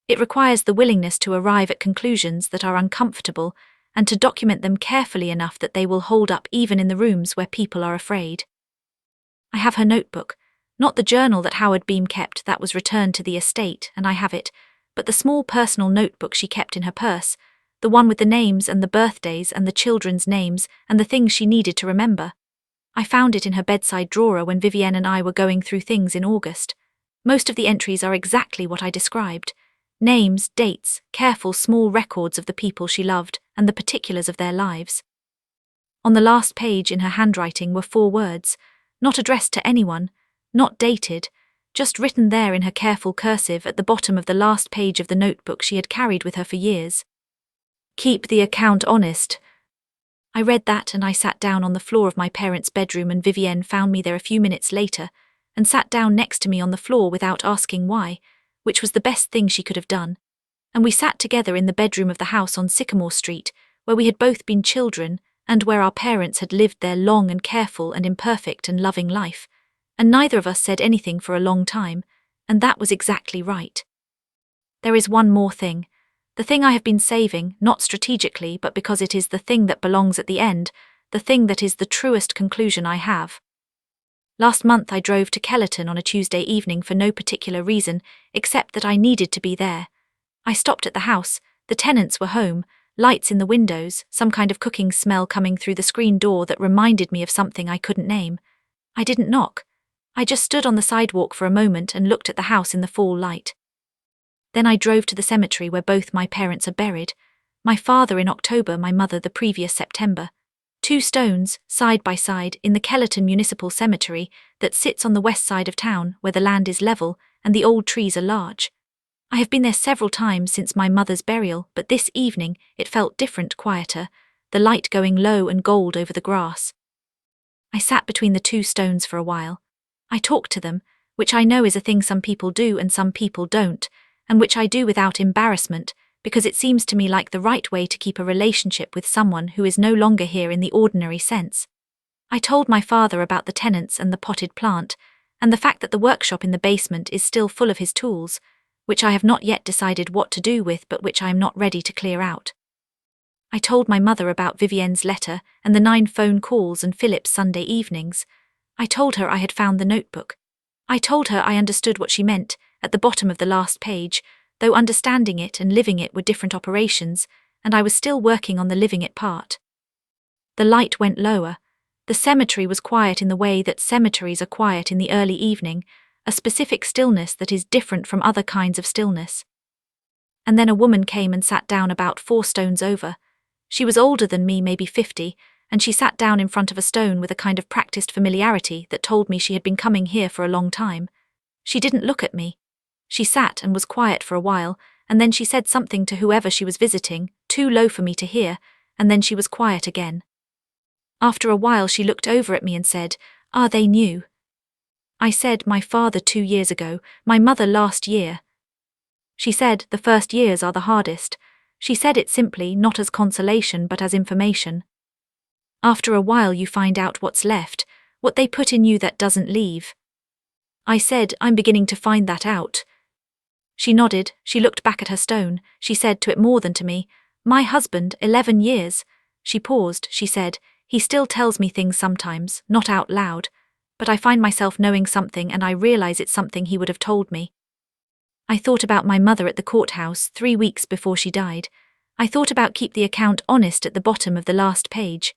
It requires the willingness to arrive at conclusions that are uncomfortable and to document them carefully enough that they will hold up even in the rooms where people are afraid. I have her notebook, not the journal that Howard Beam kept that was returned to the estate, and I have it, but the small personal notebook she kept in her purse, the one with the names and the birthdays and the children's names and the things she needed to remember. I found it in her bedside drawer when Vivienne and I were going through things in August. Most of the entries are exactly what I described. Names, dates, careful small records of the people she loved and the particulars of their lives. On the last page in her handwriting were 4 words, not addressed to anyone, not dated, just written there in her careful cursive at the bottom of the last page of the notebook she had carried with her for years. Keep the account honest. I read that and I sat down on the floor of my parents' bedroom, and Vivienne found me there a few minutes later and sat down next to me on the floor without asking why, which was the best thing she could have done. And we sat together in the bedroom of the house on Sycamore Street, where we had both been children and where our parents had lived their long and careful and imperfect and loving life, and neither of us said anything for a long time, and that was exactly right. There is one more thing. The thing I have been saving, not strategically, but because it is the thing that belongs at the end, the thing that is the truest conclusion I have. Last month I drove to Kellerton on a Tuesday evening for no particular reason, except that I needed to be there. I stopped at the house, the tenants were home, lights in the windows, some kind of cooking smell coming through the screen door that reminded me of something I couldn't name. I didn't knock. I just stood on the sidewalk for a moment and looked at the house in the fall light. Then I drove to the cemetery where both my parents are buried, my father in October, my mother the previous September. 2 stones, side by side, in the Kellerton Municipal Cemetery that sits on the west side of town where the land is level and the old trees are large. I have been there several times since my mother's burial, but this evening it felt different, quieter, the light going low and gold over the grass. I sat between the 2 stones for a while. I talked to them, which I know is a thing some people do and some people don't, and which I do without embarrassment, because it seems to me like the right way to keep a relationship with someone who is no longer here in the ordinary sense. I told my father about the tenants and the potted plant, and the fact that the workshop in the basement is still full of his tools, which I have not yet decided what to do with but which I am not ready to clear out. I told my mother about Vivienne's letter and the 9 phone calls and Philip's Sunday evenings. I told her I had found the notebook. I told her I understood what she meant at the bottom of the last page, though understanding it and living it were different operations, and I was still working on the living it part. The light went lower. The cemetery was quiet in the way that cemeteries are quiet in the early evening, a specific stillness that is different from other kinds of stillness. And then a woman came and sat down about 4 stones over. She was older than me, maybe 50, and she sat down in front of a stone with a kind of practiced familiarity that told me she had been coming here for a long time. She didn't look at me. She sat and was quiet for a while, and then she said something to whoever she was visiting, too low for me to hear, and then she was quiet again. After a while she looked over at me and said, "Are they new?" I said, "My father 2 years ago, my mother last year." She said, "The first years are the hardest." She said it simply, not as consolation but as information. After a while you find out what's left, what they put in you that doesn't leave. I said, "I'm beginning to find that out." She nodded, she looked back at her stone, she said to it more than to me, "My husband, 11 years. She paused, she said, "He still tells me things sometimes, not out loud, but I find myself knowing something and I realize it's something he would have told me." I thought about my mother at the courthouse 3 weeks before she died. I thought about keep the account honest at the bottom of the last page.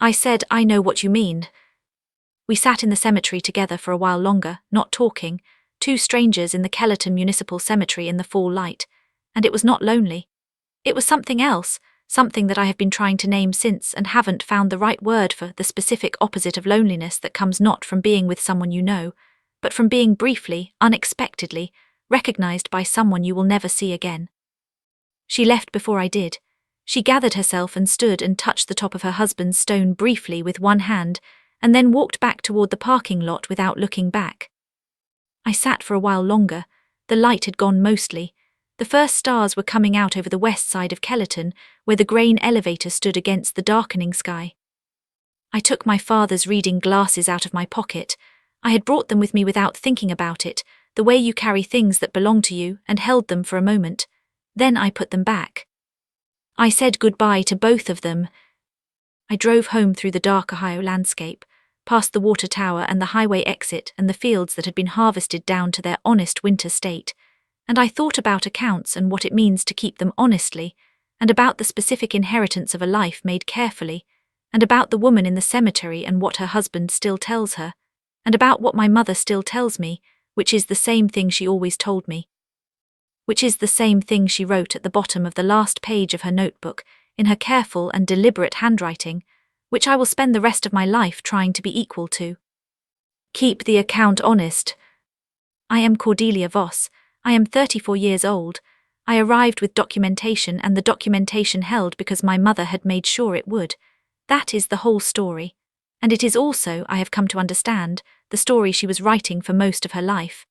I said, "I know what you mean." We sat in the cemetery together for a while longer, not talking, 2 strangers in the Kellerton Municipal Cemetery in the fall light, and it was not lonely. It was something else, something that I have been trying to name since and haven't found the right word for, the specific opposite of loneliness that comes not from being with someone you know, but from being briefly, unexpectedly, recognized by someone you will never see again. She left before I did. She gathered herself and stood and touched the top of her husband's stone briefly with one hand, and then walked back toward the parking lot without looking back. I sat for a while longer. The light had gone mostly. The first stars were coming out over the west side of Kellerton, where the grain elevator stood against the darkening sky. I took my father's reading glasses out of my pocket. I had brought them with me without thinking about it, the way you carry things that belong to you, and held them for a moment. Then I put them back. I said goodbye to both of them. I drove home through the dark Ohio landscape, past the water tower and the highway exit and the fields that had been harvested down to their honest winter state, and I thought about accounts and what it means to keep them honestly, and about the specific inheritance of a life made carefully, and about the woman in the cemetery and what her husband still tells her, and about what my mother still tells me, which is the same thing she always told me. Which is the same thing she wrote at the bottom of the last page of her notebook, in her careful and deliberate handwriting, which I will spend the rest of my life trying to be equal to. Keep the account honest. I am Cordelia Voss. I am 34 years old. I arrived with documentation, and the documentation held because my mother had made sure it would. That is the whole story. And it is also, I have come to understand, the story she was writing for most of her life.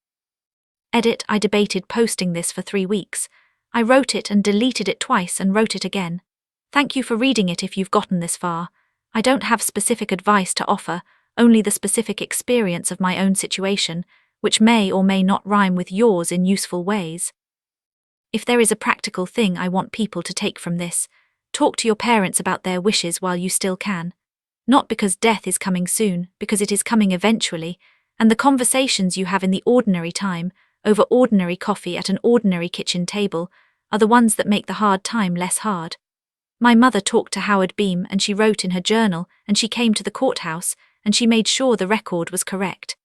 Edit. I debated posting this for 3 weeks. I wrote it and deleted it twice and wrote it again. Thank you for reading it if you've gotten this far. I don't have specific advice to offer, only the specific experience of my own situation, which may or may not rhyme with yours in useful ways. If there is a practical thing I want people to take from this, talk to your parents about their wishes while you still can. Not because death is coming soon, because it is coming eventually, and the conversations you have in the ordinary time, over ordinary coffee at an ordinary kitchen table, are the ones that make the hard time less hard. My mother talked to Howard Beam, and she wrote in her journal, and she came to the courthouse, and she made sure the record was correct.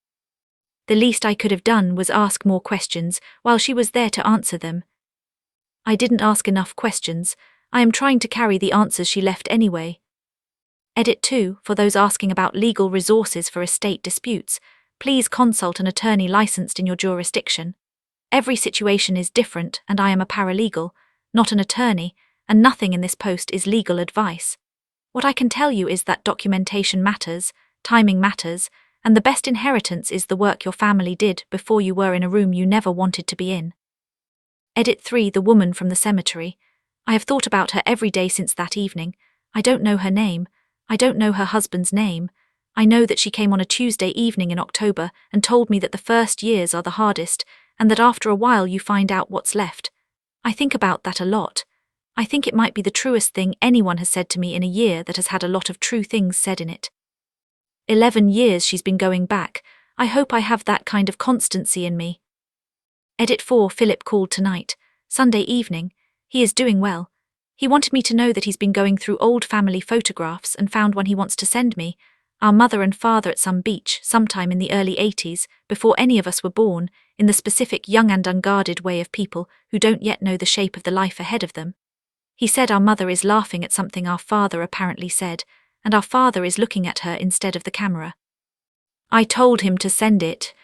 The least I could have done was ask more questions while she was there to answer them. I didn't ask enough questions. I am trying to carry the answers she left anyway. Edit 2. For those asking about legal resources for estate disputes, please consult an attorney licensed in your jurisdiction. Every situation is different, and I am a paralegal, not an attorney, and nothing in this post is legal advice. What I can tell you is that documentation matters, timing matters, and the best inheritance is the work your family did before you were in a room you never wanted to be in. Edit 3. The woman from the cemetery. I have thought about her every day since that evening. I don't know her name. I don't know her husband's name. I know that she came on a Tuesday evening in October and told me that the first years are the hardest, and that after a while you find out what's left. I think about that a lot. I think it might be the truest thing anyone has said to me in a year that has had a lot of true things said in it. 11 years she's been going back. I hope I have that kind of constancy in me. Edit 4. Philip called tonight, Sunday evening. He is doing well. He wanted me to know that he's been going through old family photographs and found one he wants to send me, our mother and father at some beach sometime in the early 80s, before any of us were born, in the specific young and unguarded way of people who don't yet know the shape of the life ahead of them. He said our mother is laughing at something our father apparently said, and our father is looking at her instead of the camera. I told him to send it.